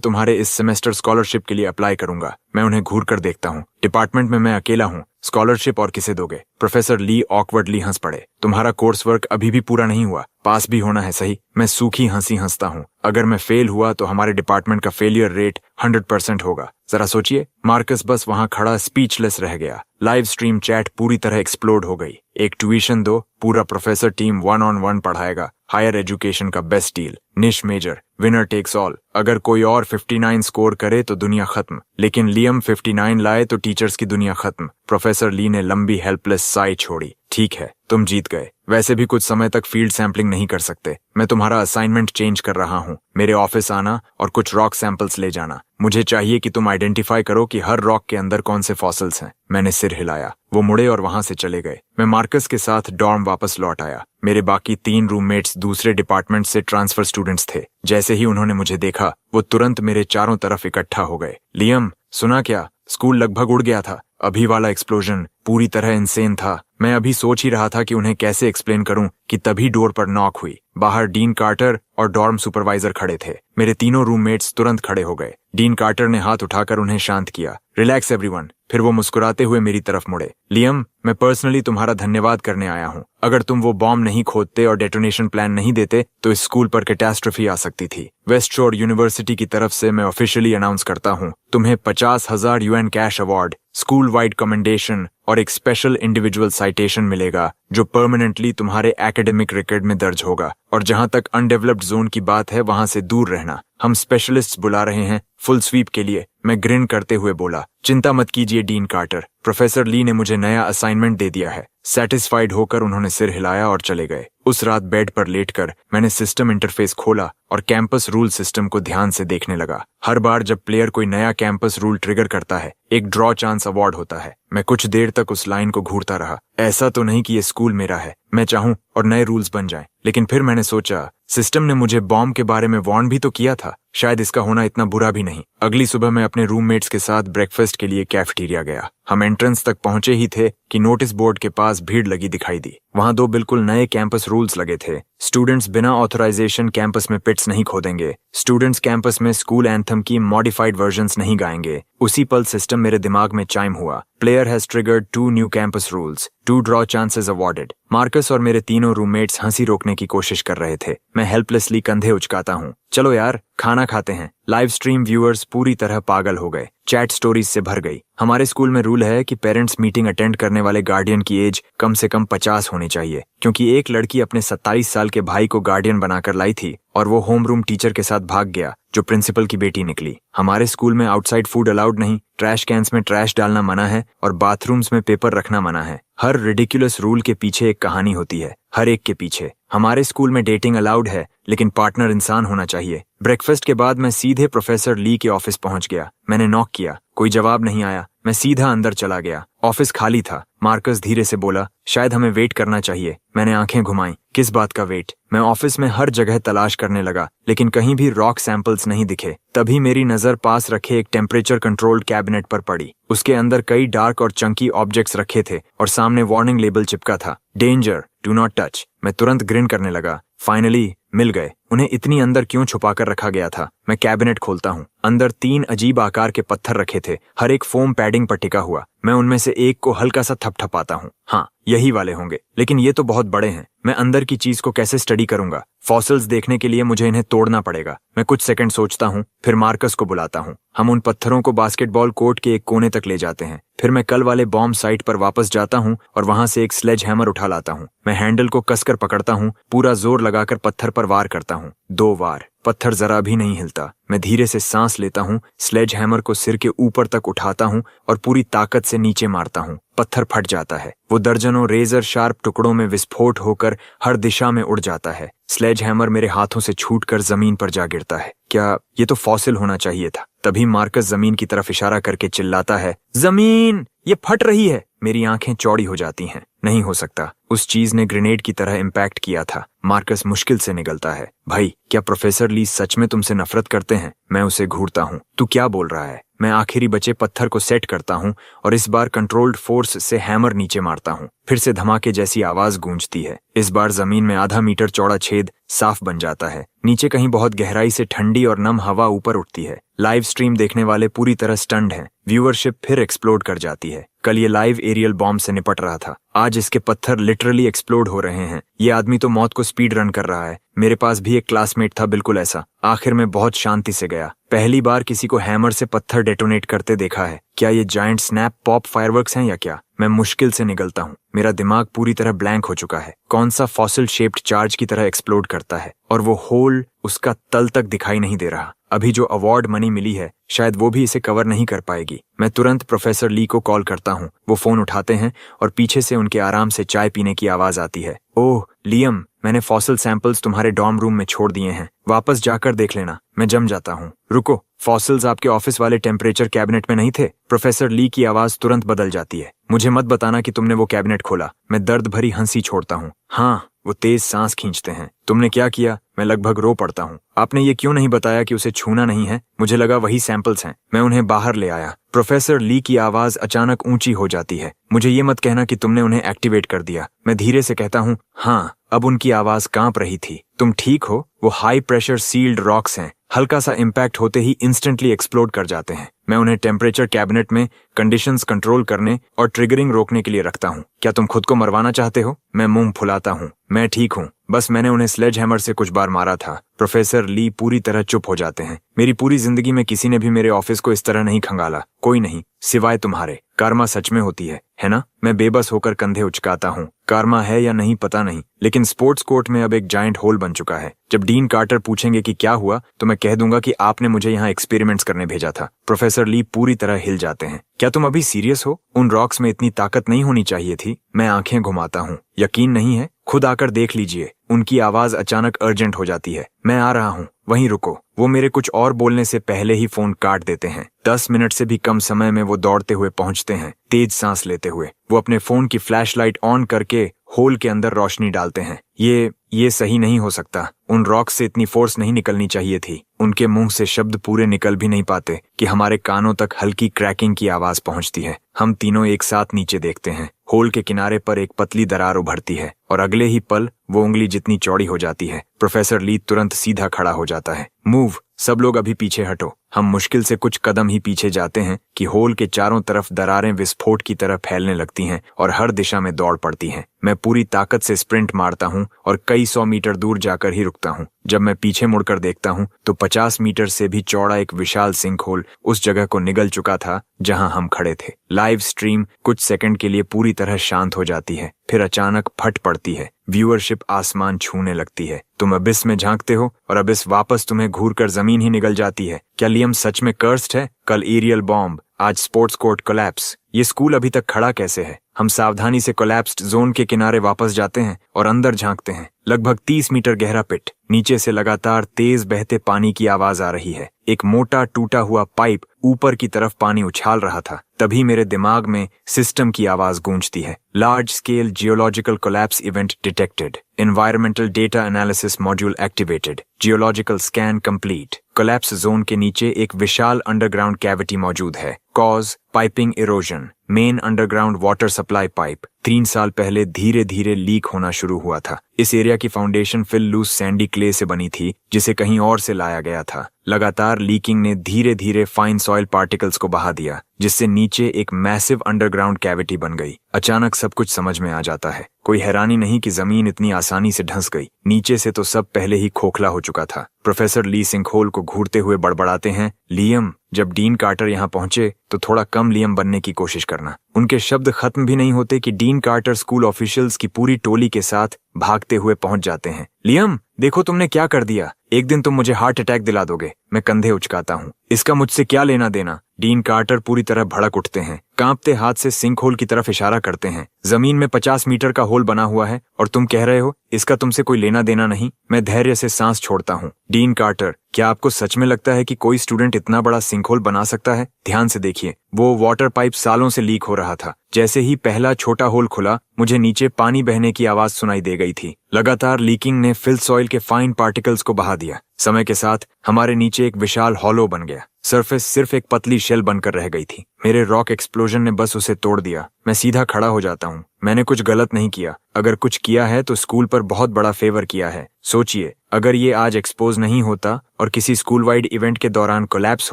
तुम्हारे इस सेमेस्टर स्कॉलरशिप के लिए अप्लाई करूंगा। मैं उन्हें घूर कर देखता हूँ। डिपार्टमेंट में मैं अकेला हूँ। स्कॉलरशिप और किसे दोगे? प्रोफेसर ली ऑकवर्डली हंस पड़े। तुम्हारा कोर्स वर्क अभी भी पूरा नहीं हुआ। पास भी होना है सही। मैं सूखी हंसी हंसता हूँ। अगर मैं फेल हुआ तो हमारे डिपार्टमेंट का फेलियर रेट 100% होगा। जरा सोचिए। मार्कस बस वहां खड़ा स्पीचलेस रह गया। लाइव स्ट्रीम चैट पूरी तरह एक्सप्लोड हो गई। एक ट्यूशन दो, पूरा प्रोफेसर टीम 1-on-1 पढ़ाएगा। हायर एजुकेशन का best deal. Niche major, winner takes all. अगर कोई और 59 स्कोर करे तो दुनिया खत्म, लेकिन लियम 59 लाए तो टीचर्स की दुनिया खत्म। प्रोफेसर ली ने लंबी हेल्पलेस साई छोड़ी। ठीक है, तुम जीत गए। वैसे भी कुछ समय तक फील्ड सैंपलिंग नहीं कर सकते। मैं तुम्हारा असाइनमेंट चेंज कर रहा हूँ। मेरे ऑफिस आना और कुछ रॉक सैंपल्स ले जाना। मुझे चाहिए कि तुम आइडेंटिफाई करो कि हर रॉक के अंदर कौन से फॉसिल्स हैं। मैंने सिर हिलाया। वो मुड़े और वहां से चले गए। मैं मार्कस के साथ डॉर्म वापस लौट आया। मेरे बाकी 3 रूममेट्स दूसरे डिपार्टमेंट से ट्रांसफर स्टूडेंट्स थे। जैसे ही उन्होंने मुझे देखा, वो तुरंत मेरे चारों तरफ इकट्ठा हो गए। लियम, सुना क्या? स्कूल लगभग उड़ गया था। अभी वाला एक्सप्लोजन पूरी तरह इंसेन था। मैं अभी सोच ही रहा था कि उन्हें कैसे एक्सप्लेन करूं कि तभी डोर पर नॉक हुई। बाहर डीन कार्टर और डॉर्म सुपरवाइजर खड़े थे। मेरे तीनों रूममेट्स तुरंत खड़े हो गए। डीन कार्टर ने हाथ उठाकर उन्हें शांत किया। Relax everyone. फिर वो मुस्कुराते हुए मेरी तरफ मुड़े। लियम, मैं पर्सनली तुम्हारा धन्यवाद करने आया हूँ। अगर तुम वो बॉम्ब नहीं खोदते और डेटोनेशन प्लान नहीं देते तो इस स्कूल पर कैटास्ट्रोफी आ सकती थी। वेस्ट शोर यूनिवर्सिटी की तरफ से मैं ऑफिशियली अनाउंस करता हूँ, तुम्हें 50,000 UN cash award, school wide commendation और एक स्पेशल इंडिविजुअल साइटेशन मिलेगा जो परमानेंटली तुम्हारे एकेडमिक रिकॉर्ड में दर्ज होगा। और जहां तक अनडेवलप्ड जोन की बात है, वहां से दूर रहना। हम स्पेशलिस्ट्स बुला रहे हैं फुल स्वीप के लिए। मैं ग्रिन करते हुए बोला। चिंता मत कीजिए डीन कार्टर। प्रोफेसर ली ने मुझे नया असाइनमेंट दे दिया है। सेटिस्फाइड होकर उन्होंने सिर हिलाया और चले गए। उस रात बेड पर लेटकर मैंने सिस्टम इंटरफेस खोला और कैंपस रूल सिस्टम को ध्यान से देखने लगा। हर बार जब प्लेयर कोई नया कैंपस रूल ट्रिगर करता है, एक ड्रॉ चांस अवार्ड होता है। मैं कुछ देर तक उस लाइन को घूरता रहा। ऐसा तो नहीं कि ये स्कूल मेरा है, मैं चाहूं और नए रूल्स बन जाएं। लेकिन फिर मैंने सोचा, सिस्टम ने मुझे बॉम्ब के बारे में वार्न भी तो किया था। शायद इसका होना इतना बुरा भी नहीं। अगली सुबह मैं अपने रूममेट्स के साथ ब्रेकफास्ट के लिए कैफेटेरिया गया। हम एंट्रेंस तक पहुंचे ही थे कि नोटिस बोर्ड के पास भीड़ लगी दिखाई दी। वहां 2 बिल्कुल नए कैंपस रूल्स लगे थे। स्टूडेंट्स बिना ऑथराइजेशन कैंपस में पिट्स नहीं खोदेंगे। स्टूडेंट्स कैंपस में स्कूल एंथम की मॉडिफाइड वर्जन्स नहीं गाएंगे। उसी पल सिस्टम मेरे दिमाग में चाइम हुआ। Player has triggered 2 new campus rules, 2 draw chances awarded. Marcus और मेरे तीनों रूममेट्स हंसी रोकने की कोशिश कर रहे थे। मैं हेल्पलेसली कंधे उचकाता हूँ। चलो यार, खाना खाते हैं। लाइव स्ट्रीम व्यूअर्स पूरी तरह पागल हो गए। चैट स्टोरीज से भर गई। हमारे स्कूल में रूल है कि पेरेंट्स मीटिंग अटेंड करने वाले गार्डियन की एज कम से कम 50 होनी चाहिए, क्योंकि एक लड़की अपने 27 साल के भाई को गार्डियन बनाकर लाई थी और वो होम रूम टीचर के साथ भाग गया जो प्रिंसिपल की बेटी निकली। हमारे स्कूल में आउटसाइड फूड अलाउड नहीं, ट्रैश कैंस में ट्रैश डालना मना है और बाथरूम्स में पेपर रखना मना है। हर रिडिकुलस रूल के पीछे एक कहानी होती है, हर एक के पीछे। हमारे स्कूल में डेटिंग अलाउड है, लेकिन पार्टनर इंसान होना चाहिए। ब्रेकफास्ट के बाद मैं सीधे प्रोफेसर ली के ऑफिस पहुंच गया। मैंने नॉक किया, कोई जवाब नहीं आया। मैं सीधा अंदर चला गया। ऑफिस खाली था। मार्कस धीरे से बोला, शायद हमें वेट करना चाहिए। मैंने आंखें घुमाई। किस बात का वेट? मैं ऑफिस में हर जगह तलाश करने लगा, लेकिन कहीं भी रॉक सैंपल्स नहीं दिखे। तभी मेरी नजर पास रखे एक टेम्परेचर कंट्रोल्ड कैबिनेट पर पड़ी। उसके अंदर कई डार्क और चंकी ऑब्जेक्ट्स रखे थे और सामने वार्निंग लेबल चिपका था, डेंजर, डू नॉट टच। मैं तुरंत ग्रिन करने लगा। फाइनली मिल गए। उन्हें इतनी अंदर क्यों छुपा कर रखा गया था? मैं कैबिनेट खोलता हूँ। अंदर 3 अजीब आकार के पत्थर रखे थे, हर एक फोम पैडिंग पर टिका हुआ। मैं उनमें से एक को हल्का सा थपथपाता हूँ। हाँ, यही वाले होंगे, लेकिन ये तो बहुत बड़े हैं। मैं अंदर की चीज को कैसे स्टडी करूंगा? फॉसिल्स देखने के लिए मुझे इन्हें तोड़ना पड़ेगा। मैं कुछ सेकंड सोचता हूँ, फिर मार्कस को बुलाता हूँ। हम उन पत्थरों को बास्केटबॉल कोर्ट के एक कोने तक ले जाते हैं। फिर मैं कल वाले बॉम्ब साइट पर वापस जाता हूँ और वहां से एक स्लेज हैमर उठा लाता हूँ। मैं हैंडल को कसकर पकड़ता हूँ, पूरा जोर लगाकर पत्थर पर वार करता हूँ। 2 वार। पत्थर जरा भी नहीं हिलता। मैं धीरे से सांस लेता हूँ, स्लेज हैमर को सिर के ऊपर तक उठाता हूँ और पूरी ताकत से नीचे मारता हूँ। पत्थर फट जाता है। वो दर्जनों रेजर शार्प टुकड़ों में विस्फोट होकर हर दिशा में उड़ जाता है। स्लेज हैमर मेरे हाथों से छूटकर जमीन पर जा गिरता है। क्या ये तो फॉसिल होना चाहिए था? तभी मार्कस जमीन की तरफ इशारा करके चिल्लाता है, जमीन, ये फट रही है। मेरी आंखें चौड़ी हो जाती हैं। नहीं हो सकता, उस चीज ने ग्रेनेड की तरह इम्पैक्ट किया था। मार्कस मुश्किल से निगलता है, भाई, क्या प्रोफेसर ली सच में तुमसे नफरत करते हैं? मैं उसे घूरता हूँ। तू क्या बोल रहा है? मैं आखिरी बचे पत्थर को सेट करता हूँ और इस बार कंट्रोल्ड फोर्स से हैमर नीचे मारता हूँ। फिर से धमाके जैसी आवाज गूंजती है। इस बार जमीन में आधा मीटर चौड़ा छेद साफ बन जाता है। नीचे कहीं बहुत गहराई से ठंडी और नम हवा ऊपर उठती है। लाइव स्ट्रीम देखने वाले पूरी तरह स्टन्ड हैं। व्यूअरशिप फिर एक्सप्लोड कर जाती है। कल ये लाइव एरियल बॉम्ब से निपट रहा था, आज इसके पत्थर लिटरली एक्सप्लोड हो रहे हैं। ये आदमी तो मौत को स्पीड रन कर रहा है। मेरे पास भी एक क्लासमेट था बिल्कुल ऐसा। आखिर में बहुत शांति से गया। पहली बार किसी को हैमर से पत्थर डेटोनेट करते देखा है। क्या ये जायंट स्नैप पॉप फायरवर्क्स हैं या क्या? मैं मुश्किल से निगलता हूँ। मेरा दिमाग पूरी तरह ब्लैंक हो चुका है। कौन सा फॉसिल शेप्ड चार्ज की तरह एक्सप्लोड करता है और वो होल उसका तल तक दिखाई नहीं दे रहा। अभी जो अवार्ड मनी मिली है शायद वो भी इसे कवर नहीं कर पाएगी। मैं तुरंत प्रोफेसर ली को कॉल करता हूँ। वो फोन उठाते हैं और पीछे से उनके आराम से चाय पीने की आवाज आती है। ओह लियम, मैंने फॉसिल सैंपल्स तुम्हारे डॉर्म रूम में छोड़ दिए हैं, वापस जाकर देख लेना। मैं जम जाता हूँ। रुको, फॉसिल्स आपके ऑफिस वाले टेम्परेचर कैबिनेट में नहीं थे? प्रोफेसर ली की आवाज तुरंत बदल जाती है। मुझे मत बताना कि तुमने वो कैबिनेट खोला। मैं दर्द भरी हंसी छोड़ता हूँ। हाँ, वो तेज सांस खींचते हैं। तुमने क्या किया? मैं लगभग रो पड़ता हूँ। आपने ये क्यों नहीं बताया कि उसे छूना नहीं है? मुझे लगा वही सैंपल्स हैं। मैं उन्हें बाहर ले आया। प्रोफेसर ली की आवाज अचानक ऊंची हो जाती है। मुझे ये मत कहना कि तुमने उन्हें एक्टिवेट कर दिया। मैं धीरे से कहता हूँ, हाँ। अब उनकी आवाज कांप रही थी। तुम ठीक हो? वो हाई प्रेशर सील्ड रॉक्स हैं, हल्का सा इम्पैक्ट होते ही इंस्टेंटली एक्सप्लोड कर जाते हैं। मैं उन्हें टेम्परेचर कैबिनेट में कंडीशंस कंट्रोल करने और ट्रिगरिंग रोकने के लिए रखता हूँ। क्या तुम खुद को मरवाना चाहते हो? मैं मुंह फुलाता हूँ। मैं ठीक हूँ, बस मैंने उन्हें स्लेज हैमर से कुछ बार मारा था। प्रोफेसर ली पूरी तरह चुप हो जाते हैं। मेरी पूरी जिंदगी में किसी ने भी मेरे ऑफिस को इस तरह नहीं खंगाला, कोई नहीं, सिवाय तुम्हारे। कार्मा सच में होती है ना? मैं बेबस होकर कंधे उचकाता हूँ। कार्मा है या नहीं पता नहीं, लेकिन स्पोर्ट्स कोर्ट में अब एक जायंट होल बन चुका है। जब डीन कार्टर पूछेंगे कि क्या हुआ, तो मैं कह दूंगा कि आपने मुझे यहाँ एक्सपेरिमेंट्स करने भेजा था। प्रोफेसर ली पूरी तरह हिल जाते हैं। क्या तुम अभी सीरियस हो? उन रॉक्स में इतनी ताकत नहीं होनी चाहिए थी। मैं आंखें घुमाता हूँ। यकीन नहीं है? खुद आकर देख लीजिए। उनकी आवाज अचानक अर्जेंट हो जाती है। मैं आ रहा हूँ, वहीं रुको। वो मेरे कुछ और बोलने से पहले ही फोन काट देते हैं। 10 मिनट से भी कम समय में वो दौड़ते हुए पहुंचते हैं, तेज सांस लेते हुए। वो अपने फोन की फ्लैशलाइट ऑन करके होल के अंदर रोशनी डालते हैं। ये सही नहीं हो सकता। उन रॉक्स से इतनी फोर्स नहीं निकलनी चाहिए थी। उनके मुंह से शब्द पूरे निकल भी नहीं पाते कि हमारे कानों तक हल्की क्रैकिंग की आवाज पहुंचती है। हम तीनों एक साथ नीचे देखते हैं। होल के किनारे पर एक पतली दरार उभरती है और अगले ही पल वो उंगली जितनी चौड़ी हो जाती है। प्रोफेसर ली तुरंत सीधा खड़ा हो जाता है। मूव, सब लोग अभी पीछे हटो। हम मुश्किल से कुछ कदम ही पीछे जाते हैं कि होल के चारों तरफ दरारें विस्फोट की तरह फैलने लगती हैं और हर दिशा में दौड़ पड़ती हैं। मैं पूरी ताकत से स्प्रिंट मारता हूँ और कई 100 मीटर दूर जाकर ही रुकता हूँ। जब मैं पीछे मुड़कर देखता हूँ तो 50 मीटर से भी चौड़ा एक विशाल सिंक होल उस जगह को निगल चुका था जहां हम खड़े थे। लाइव स्ट्रीम कुछ सेकंड के लिए पूरी तरह शांत हो जाती है, फिर अचानक फट पड़ती है। व्यूअरशिप आसमान छूने लगती है। तुम अबिस में झांकते हो और अबिस वापस तुम्हें घूर कर जमीन ही निगल जाती है। क्या लियम सच में कर्स्ड है? कल एरियल बॉम्ब, आज स्पोर्ट्स कोर्ट कोलैप्स। ये स्कूल अभी तक खड़ा कैसे है? हम सावधानी से कोलैप्स्ड जोन के किनारे वापस जाते हैं और अंदर झांकते हैं। लगभग 30 मीटर गहरा पिट। नीचे से लगातार तेज बहते पानी की आवाज आ रही है। एक मोटा टूटा हुआ पाइप ऊपर की तरफ पानी उछाल रहा था। तभी मेरे दिमाग में सिस्टम की आवाज गूंजती है। Large scale geological collapse event detected. Environmental data analysis module activated. Geological scan complete. Collapse zone के नीचे एक विशाल अंडरग्राउंड कैविटी मौजूद है। Cause piping erosion. Main underground water supply pipe 3 साल पहले धीरे धीरे लीक होना शुरू हुआ था। इस एरिया की foundation fill loose sandy clay से बनी थी, जिसे कहीं और से लाया गया था। लगातार लीकिंग ने धीरे धीरे फाइन सॉइल पार्टिकल्स को बहा दिया, जिससे नीचे एक मैसिव अंडरग्राउंड कैविटी बन गई। अचानक सब कुछ समझ में आ जाता है। कोई हैरानी नहीं कि जमीन इतनी आसानी से धंस गई। नीचे से तो सब पहले ही खोखला हो चुका था। प्रोफेसर ली सिंकहोल को घूरते हुए बड़बड़ाते हैं, लियम, जब डीन कार्टर यहाँ पहुंचे तो थोड़ा कम लियम बनने की कोशिश करना। उनके शब्द खत्म भी नहीं होते कि डीन कार्टर स्कूल ऑफिशियल्स की पूरी टोली के साथ भागते हुए पहुंच जाते हैं। लियम, देखो तुमने क्या कर दिया। एक दिन तुम मुझे हार्ट अटैक दिला दोगे। मैं कंधे उचकाता हूँ। इसका मुझसे क्या लेना देना। डीन कार्टर पूरी तरह भड़क उठते हैं। कांपते हाथ से सिंकहोल की तरफ इशारा करते हैं। जमीन में 50 मीटर का होल बना हुआ है और तुम कह रहे हो इसका तुमसे कोई लेना देना नहीं। मैं धैर्य से सांस छोड़ता हूँ। डीन कार्टर, क्या आपको सच में लगता है कि कोई स्टूडेंट इतना बड़ा सिंकहोल बना सकता है? ध्यान से देखिए, वो वाटर पाइप सालों से लीक हो रहा था। जैसे ही पहला छोटा होल खुला, मुझे नीचे पानी बहने की आवाज सुनाई दे गई थी। लगातार लीकिंग ने फिल सॉइल के फाइन पार्टिकल्स को बहा दिया। समय के साथ हमारे नीचे एक विशाल हॉलो बन गया। सरफेस सिर्फ एक पतली शेल बनकर रह गई थी। मेरे रॉक एक्सप्लोजन ने बस उसे तोड़ दिया। मैं सीधा खड़ा हो जाता हूँ। मैंने कुछ गलत नहीं किया। अगर कुछ किया है तो स्कूल पर बहुत बड़ा फेवर किया है। सोचिए, अगर ये आज एक्सपोज नहीं होता और किसी स्कूल वाइड इवेंट के दौरान कोलैप्स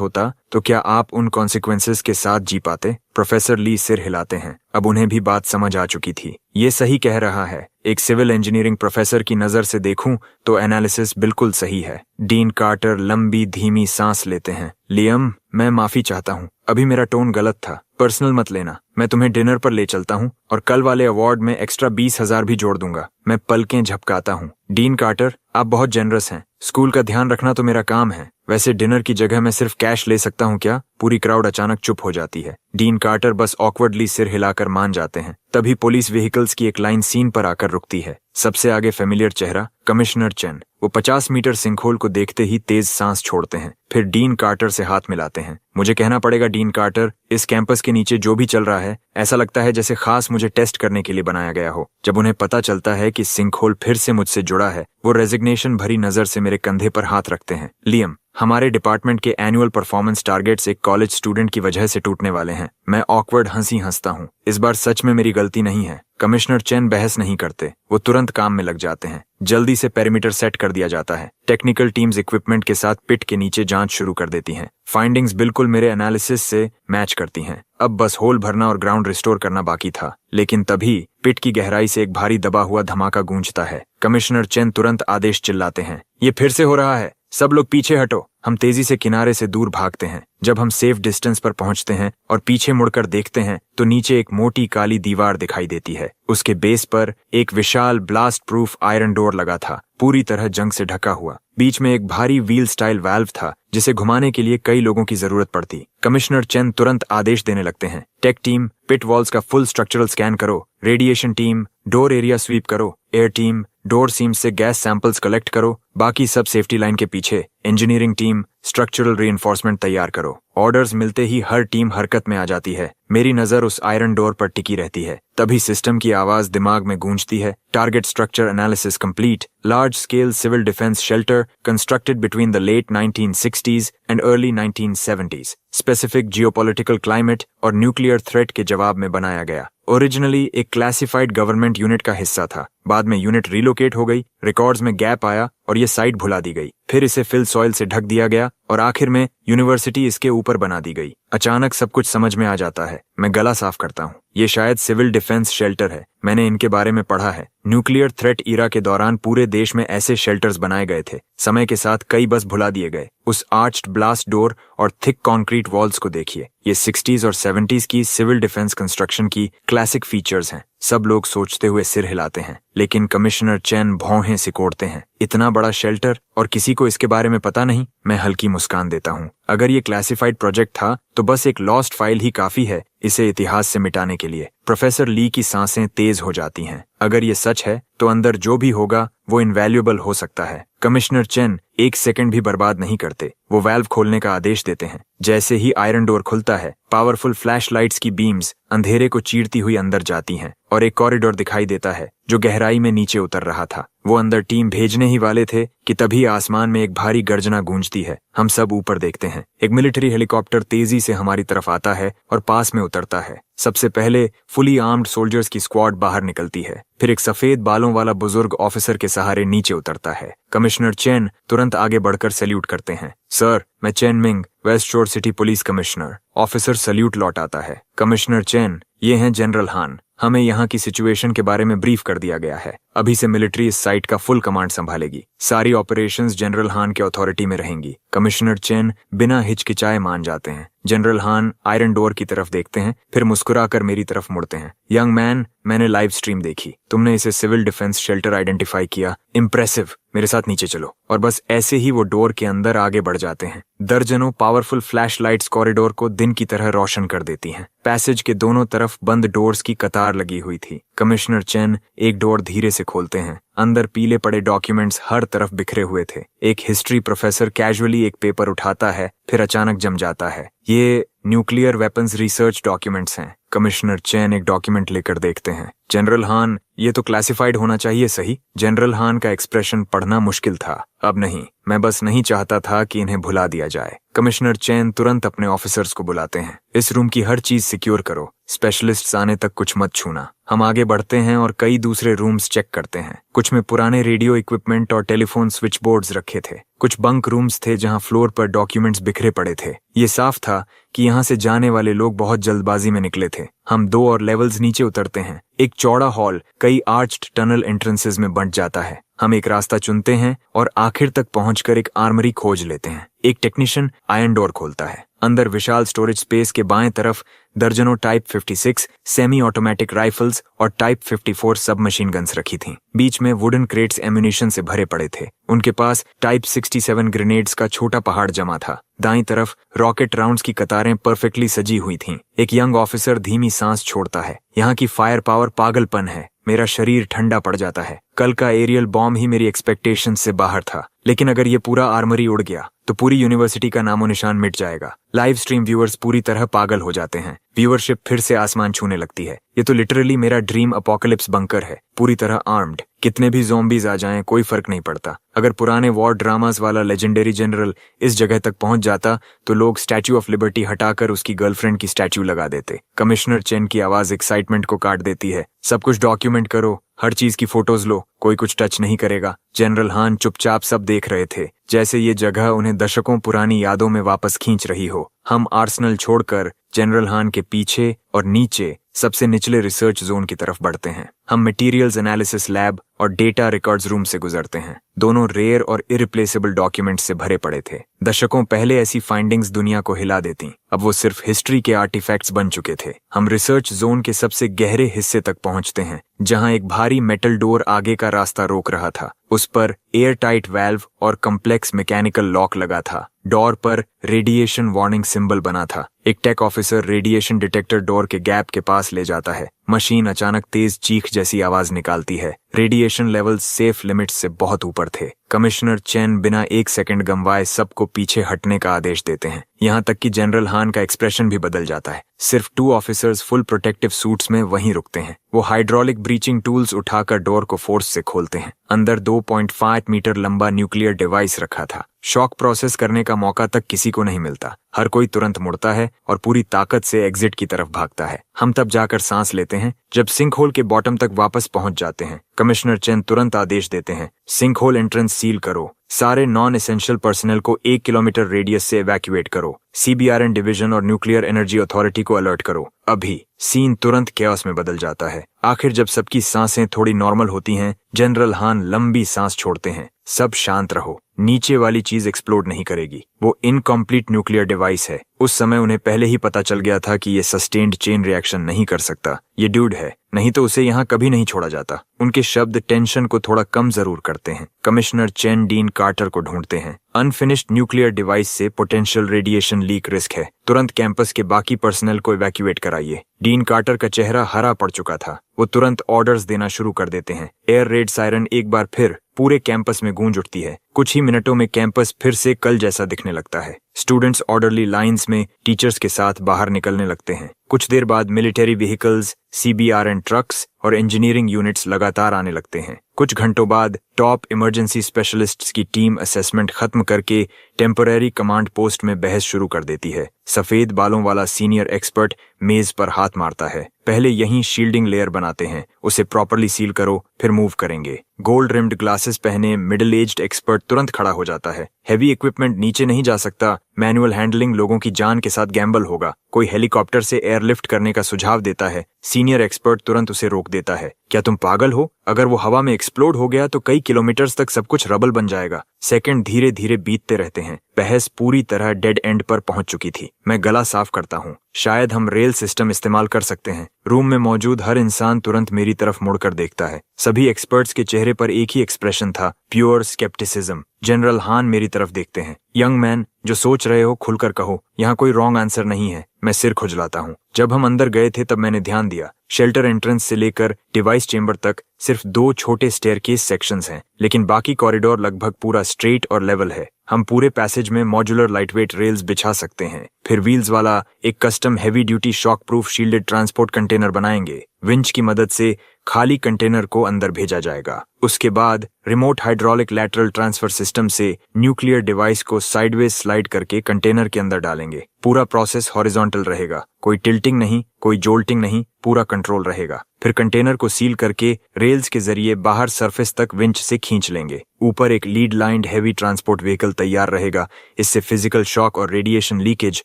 होता, तो क्या आप उन कॉन्सिक्वेंसेस के साथ जी पाते? प्रोफेसर ली सिर हिलाते हैं। अब उन्हें भी बात समझ आ चुकी थी। ये सही कह रहा है। एक सिविल इंजीनियरिंग प्रोफेसर की नजर से देखूं तो एनालिसिस बिल्कुल सही है। डीन कार्टर लंबी धीमी सांस लेते हैं। लियम, मैं माफी चाहता हूँ। अभी मेरा टोन गलत था। पर्सनल मत लेना। मैं तुम्हें डिनर पर ले चलता हूँ और कल वाले अवार्ड में एक्स्ट्रा 20,000 भी जोड़ दूंगा। मैं पलकें झपकाता हूँ। डीन कार्टर, आप बहुत जेनरस हैं। स्कूल का ध्यान रखना तो मेरा काम है। वैसे डिनर की जगह मैं सिर्फ कैश ले सकता हूँ क्या? पूरी क्राउड अचानक चुप हो जाती है। डीन कार्टर बस ऑकवर्डली सिर हिलाकर मान जाते हैं। तभी पुलिस व्हीकल्स की एक लाइन सीन पर आकर रुकती है। सबसे आगे फेमिलियर चेहरा, कमिश्नर चेन। वो 50 मीटर सिंकहोल को देखते ही तेज सांस छोड़ते हैं। फिर डीन कार्टर से हाथ मिलाते हैं। मुझे कहना पड़ेगा डीन कार्टर, इस कैंपस के नीचे जो भी चल रहा है, ऐसा लगता है जैसे खास मुझे टेस्ट करने के लिए बनाया गया हो। जब उन्हें पता चलता है कि सिंकहोल फिर से मुझसे जुड़ा है, वो रेजिग्नेशन भरी नजर से मेरे कंधे पर हाथ रखते हैं। लियम, हमारे डिपार्टमेंट के एनुअल परफॉर्मेंस टारगेट्स एक कॉलेज स्टूडेंट की वजह से टूटने वाले हैं। मैं ऑकवर्ड हंसी हंसता हूँ। इस बार सच में मेरी गलती नहीं है। कमिश्नर चेन बहस नहीं करते। वो तुरंत काम में लग जाते हैं। जल्दी से पेरीमीटर सेट कर दिया जाता है। टेक्निकल टीम्स इक्विपमेंट के साथ पिट के नीचे जांच शुरू कर देती हैं। फाइंडिंग्स बिल्कुल मेरे एनालिसिस से मैच करती हैं। अब बस होल भरना और ग्राउंड रिस्टोर करना बाकी था। लेकिन तभी पिट की गहराई से एक भारी दबा हुआ धमाका गूंजता है। कमिश्नर चेन तुरंत आदेश चिल्लाते हैं, ये फिर से हो रहा है। सब लोग पीछे हटो। हम तेजी से किनारे से दूर भागते हैं। जब हम सेफ डिस्टेंस पर पहुंचते हैं और पीछे मुड़कर देखते हैं तो नीचे एक मोटी काली दीवार दिखाई देती है। उसके बेस पर एक विशाल ब्लास्ट प्रूफ आयरन डोर लगा था, पूरी तरह जंग से ढका हुआ। बीच में एक भारी व्हील स्टाइल वाल्व था, जिसे घुमाने के लिए कई लोगों की जरूरत पड़ती। कमिश्नर चेन तुरंत आदेश देने लगते हैं, टेक टीम, पिट वॉल्स का फुल स्ट्रक्चरल स्कैन करो। Radiation team, door area sweep करो। एयर टीम, डोर सीम से गैस सैंपल्स कलेक्ट करो। बाकी सब सेफ्टी लाइन के पीछे। इंजीनियरिंग टीम, स्ट्रक्चरल रीइंफोर्समेंट तैयार करो। ऑर्डर्स मिलते ही हर टीम हरकत में आ जाती है। मेरी नजर उस आयरन डोर पर टिकी रहती है। तभी सिस्टम की आवाज दिमाग में गूंजती है, target structure analysis complete. Large scale civil defence shelter constructed between the late 1960s and early 1970s। Specific geopolitical climate और न्यूक्लियर थ्रेट के जवाब में बनाया गया। ओरिजिनली एक क्लासिफाइड गवर्नमेंट यूनिट का हिस्सा था। बाद में यूनिट रिलोकेट हो गई, रिकॉर्ड्स में गैप आया और ये साइट भुला दी गई। फिर इसे फिल सॉइल से ढक दिया गया और आखिर में यूनिवर्सिटी इसके ऊपर बना दी गई। अचानक सब कुछ समझ में आ जाता है। मैं गला साफ करता हूँ। ये शायद सिविल डिफेंस शेल्टर है। मैंने इनके बारे में पढ़ा है। न्यूक्लियर थ्रेट ईरा के दौरान पूरे देश में ऐसे शेल्टर्स बनाए गए थे। समय के साथ कई बस भुला दिए गए। उस आर्च्ड ब्लास्ट डोर और थिक कंक्रीट वॉल्स को देखिए। ये 60s और 70s की सिविल डिफेंस कंस्ट्रक्शन की क्लासिक फीचर्स हैं। सब लोग सोचते हुए सिर हिलाते हैं, लेकिन कमिश्नर चेन भौहें सिकोड़ते हैं। इतना बड़ा शेल्टर और किसी को इसके बारे में पता नहीं? मैं हल्की मुस्कान देता हूँ। अगर ये क्लासिफाइड प्रोजेक्ट था तो बस एक लॉस्ट फाइल ही काफी है इसे इतिहास से मिटाने के लिए। प्रोफेसर ली की सांसें तेज हो जाती हैं। अगर ये सच है तो अंदर जो भी होगा वो इनवैल्यूएबल हो सकता है। कमिश्नर चेन एक सेकंड भी बर्बाद नहीं करते। वो वाल्व खोलने का आदेश देते हैं। जैसे ही आयरन डोर खुलता है, पावरफुल फ्लैश लाइट्स की बीम्स अंधेरे को चीरती हुई अंदर जाती हैं और एक कॉरिडोर दिखाई देता है जो गहराई में नीचे उतर रहा था। वो अंदर टीम भेजने ही वाले थे कि तभी आसमान में एक भारी गर्जना गूंजती है। हम सब ऊपर देखते हैं। एक मिलिट्री हेलीकॉप्टर तेजी से हमारी तरफ आता है और पास में उतरता है। सबसे पहले फुली आर्म्ड सोल्जर्स की स्क्वाड बाहर निकलती है। फिर एक सफेद बालों वाला बुजुर्ग ऑफिसर के सहारे नीचे उतरता है। कमिश्नर चेन तुरंत आगे बढ़कर सैल्यूट करते हैं। सर, मैं Chen Ming, west shore city police commissioner. Officer salute लौटाता है। कमिश्नर चेन, ये हैं जनरल हान। हमें यहाँ की सिचुएशन के बारे में ब्रीफ कर दिया गया है। अभी से मिलिट्री इस साइट का फुल कमांड संभालेगी। सारी ऑपरेशंस जनरल हान के अथॉरिटी में रहेंगी। कमिश्नर चेन बिना हिचकिचाए मान जाते हैं। जनरल हान आयरन डोर की तरफ देखते हैं, फिर मुस्कुराकर मेरी तरफ मुड़ते हैं। यंग मैन, मैंने लाइव स्ट्रीम देखी। तुमने इसे सिविल डिफेंस शेल्टर आइडेंटिफाई किया। इम्प्रेसिव। मेरे साथ नीचे चलो। और बस ऐसे ही वो डोर के अंदर आगे बढ़ जाते हैं। दर्जनों पावरफुल फ्लैश लाइट्स कॉरिडोर को दिन की तरह रोशन कर देती हैं। पैसेज के दोनों तरफ बंद डोर्स की कतार लगी हुई थी। कमिश्नर चेन एक डोर धीरे से खोलते हैं। अंदर पीले पड़े डॉक्यूमेंट्स हर तरफ बिखरे हुए थे। एक हिस्ट्री प्रोफेसर कैजुअली एक पेपर उठाता है, फिर अचानक जम जाता है। ये न्यूक्लियर वेपन्स रिसर्च डॉक्यूमेंट्स हैं। कमिश्नर चेन एक डॉक्यूमेंट लेकर देखते हैं। जनरल हान, ये तो क्लासिफाइड होना चाहिए, सही? जनरल हान का एक्सप्रेशन पढ़ना मुश्किल था। अब नहीं, मैं बस नहीं चाहता था कि इन्हें भुला दिया जाए। कमिश्नर चेन तुरंत अपने ऑफिसर्स को बुलाते हैं। इस रूम की हर चीज सिक्योर करो। स्पेशलिस्ट्स आने तक कुछ मत छूना। हम आगे बढ़ते हैं और कई दूसरे रूम्स चेक करते हैं। कुछ में पुराने रेडियो इक्विपमेंट और टेलीफोन स्विच बोर्ड्स रखे थे। कुछ बंक रूम्स थे जहां फ्लोर पर डॉक्यूमेंट्स बिखरे पड़े थे। ये साफ था कि यहाँ से जाने वाले लोग बहुत जल्दबाजी में निकले थे। हम 2 और लेवल्स नीचे उतरते हैं। एक चौड़ा हॉल कई आर्च्ड टनल एंट्रेंसेस में बंट जाता है। हम एक रास्ता चुनते हैं और आखिर तक पहुंचकर एक आर्मरी खोज लेते हैं। एक टेक्नीशियन आयरन डोर खोलता है। अंदर विशाल स्टोरेज स्पेस के बाएं तरफ दर्जनों टाइप 56 सेमी ऑटोमेटिक राइफल्स और टाइप 54 सब मशीन गन्स रखी थीं। बीच में वुडन क्रेट्स एम्यूनिशन से भरे पड़े थे। उनके पास टाइप 67 ग्रेनेड्स का छोटा पहाड़ जमा था। दाईं तरफ रॉकेट राउंड्स की कतारें परफेक्टली सजी हुई थीं। एक यंग ऑफिसर धीमी सांस छोड़ता है। यहाँ की फायर पावर पागलपन है। मेरा शरीर ठंडा पड़ जाता है। कल का एरियल बॉम्ब ही मेरी एक्सपेक्टेशन से बाहर था, लेकिन अगर ये पूरा आर्मरी उड़ गया तो पूरी यूनिवर्सिटी का नामो निशान मिट जाएगा। लाइव स्ट्रीम व्यूअर्स पूरी तरह पागल हो जाते हैं। व्यूअरशिप फिर से आसमान छूने लगती है। ये तो लिटरली मेरा ड्रीम अपोकलिप्स बंकर है, पूरी तरह आर्म्ड। कितने भी ज़ॉम्बीज आ जाएं कोई फर्क नहीं पड़ता। अगर पुराने वॉर ड्रामास वाला लेजेंडरी जनरल इस जगह तक पहुंच जाता तो लोग स्टैच्यू ऑफ लिबर्टी हटाकर उसकी गर्लफ्रेंड की स्टैच्यू लगा देते। कमिश्नर चेन की आवाज एक्साइटमेंट को काट देती है। सब कुछ डॉक्यूमेंट करो, हर चीज की फोटोज लो, कोई कुछ टच नहीं करेगा। जनरल हान चुपचाप सब देख रहे थे, जैसे ये जगह उन्हें दशकों पुरानी यादों में वापस खींच रही हो। हम आर्सेनल छोड़कर जनरल हान के पीछे और नीचे सबसे निचले रिसर्च जोन की तरफ बढ़ते हैं। हम मटेरियल्स एनालिसिस लैब और डेटा रिकॉर्ड्स रूम से गुजरते हैं। दोनों रेयर और इरिप्लेसेबल डॉक्यूमेंट्स से भरे पड़े थे। दशकों पहले ऐसी फाइंडिंग्स दुनिया को हिला देती, अब वो सिर्फ हिस्ट्री के आर्टिफैक्ट्स बन चुके थे। हम रिसर्च जोन के सबसे गहरे हिस्से तक पहुंचते हैं, जहां एक भारी मेटल डोर आगे का रास्ता रोक रहा था। उस पर एयर टाइट वाल्व और कम्प्लेक्स मैकेनिकल लॉक लगा था। डोर पर रेडिएशन वार्निंग सिंबल बना था। एक tech officer radiation detector door के गैप के पास ले जाता है। मशीन अचानक तेज चीख जैसी आवाज निकालती है। रेडिएशन लेवल्स सेफ लिमिट्स से बहुत ऊपर थे। कमिश्नर चेन बिना 1 सेकंड गंवाए सबको पीछे हटने का आदेश देते हैं। यहाँ तक कि जनरल हान का एक्सप्रेशन भी बदल जाता है। सिर्फ 2 ऑफिसर्स फुल प्रोटेक्टिव सूट्स में वहीं रुकते हैं। वो हाइड्रोलिक ब्रीचिंग टूल्स उठाकर डोर को फोर्स से खोलते हैं। अंदर 2.5 मीटर लंबा न्यूक्लियर डिवाइस रखा था। शॉक प्रोसेस करने का मौका तक किसी को नहीं मिलता। हर कोई तुरंत मुड़ता है और पूरी ताकत से एग्जिट की तरफ भागता है। हम तब जाकर सांस लेते हैं जब सिंक होल के बॉटम तक वापस पहुंच जाते हैं। कमिश्नर चेन तुरंत आदेश देते हैं, सिंक होल एंट्रेंस सील करो। सारे नॉन एसेंशियल पर्सनल को 1 किलोमीटर रेडियस से इवैक्यूएट करो। CBRN डिवीजन और न्यूक्लियर एनर्जी अथॉरिटी को अलर्ट करो अभी। सीन तुरंत कैओस में बदल जाता है। आखिर जब सबकी सांसें थोड़ी नॉर्मल होती हैं, जनरल हान लंबी सांस छोड़ते हैं। सब शांत रहो, नीचे वाली चीज एक्सप्लोड नहीं करेगी। वो इनकम्प्लीट न्यूक्लियर डिवाइस है। उस समय उन्हें पहले ही पता चल गया था कि ये सस्टेन्ड चेन रिएक्शन नहीं कर सकता। ये ड्यूड है, नहीं तो उसे यहाँ कभी नहीं छोड़ा जाता। उनके शब्द टेंशन को थोड़ा कम जरूर करते हैं। कमिश्नर चेन डीन कार्टर को ढूंढते हैं। अनफिनिश्ड न्यूक्लियर डिवाइस से पोटेंशियल रेडिएशन लीक रिस्क है। तुरंत कैंपस के बाकी पर्सनल को इवैक्यूएट कराइए। डीन कार्टर का चेहरा हरा पड़ चुका था। वो तुरंत ऑर्डर्स देना शुरू कर देते हैं। एयर रेड सायरन एक बार फिर पूरे कैंपस में गूंज उठती है। कुछ ही मिनटों में कैंपस फिर से कल जैसा दिखने लगता है। स्टूडेंट्स ऑर्डरली लाइंस में टीचर्स के साथ बाहर निकलने लगते हैं। कुछ देर बाद मिलिट्री व्हीकल्स, CBRN ट्रक्स और इंजीनियरिंग यूनिट्स लगातार आने लगते हैं। कुछ घंटों बाद टॉप इमरजेंसी स्पेशलिस्ट्स की टीम असेसमेंट खत्म करके टेम्पररी कमांड पोस्ट में बहस शुरू कर देती है। सफेद बालों वाला सीनियर एक्सपर्ट मेज पर हाथ मारता है। पहले यहीं शील्डिंग लेयर बनाते हैं, उसे प्रॉपरली सील करो, फिर मूव करेंगे। गोल्ड रिम्ड ग्लासेस पहने मिडिल एज्ड एक्सपर्ट तुरंत खड़ा हो जाता है। हैवी इक्विपमेंट नीचे नहीं जा सकता, मैनुअल हैंडलिंग लोगों की जान के साथ गैम्बल होगा। कोई हेलीकॉप्टर से एयरलिफ्ट करने का सुझाव देता है। सीनियर एक्सपर्ट तुरंत उसे रोक देता है। क्या तुम पागल हो? अगर वो हवा में एक्सप्लोड हो गया तो कई किलोमीटर्स तक सब कुछ रबल बन जाएगा। सेकंड धीरे धीरे बीतते रहते हैं। बहस पूरी तरह डेड एंड पर पहुंच चुकी थी। मैं गला साफ करता हूँ। शायद हम रेल सिस्टम इस्तेमाल कर सकते हैं। रूम में मौजूद हर इंसान तुरंत मेरी तरफ मुड़कर देखता है। सभी एक्सपर्ट्स के चेहरे पर एक ही एक्सप्रेशन था, प्योर स्केप्टिसिज्म। जनरल हान मेरी तरफ देखते हैं। यंग मैन, जो सोच रहे हो खुलकर कहो, यहाँ कोई रॉन्ग आंसर नहीं है। मैं सिर खुजलाता हूँ। जब हम अंदर गए थे तब मैंने ध्यान दिया, शेल्टर एंट्रेंस से लेकर डिवाइस चेंबर तक सिर्फ 2 छोटे स्टेयरकेस सेक्शंस हैं, लेकिन बाकी कॉरिडोर लगभग पूरा स्ट्रेट और लेवल है। हम पूरे पैसेज में मॉड्यूलर लाइटवेट रेल्स बिछा सकते हैं, फिर व्हील्स वाला एक custom heavy duty shock proof shielded transport container बनाएंगे। विंच की मदद से खाली कंटेनर को अंदर भेजा जाएगा। उसके बाद remote hydraulic lateral transfer system से न्यूक्लियर डिवाइस को साइडवेज स्लाइड करके कंटेनर के अंदर डालेंगे। पूरा प्रोसेस हॉरिजॉन्टल रहेगा, कोई टिल्टिंग नहीं, कोई जोल्टिंग नहीं, पूरा कंट्रोल रहेगा। फिर कंटेनर को सील करके रेल्स के जरिए बाहर सरफेस तक विंच से खींच लेंगे। ऊपर एक lead lined heavy transport vehicle तैयार रहेगा। इससे फिजिकल शॉक और रेडिएशन लीकेज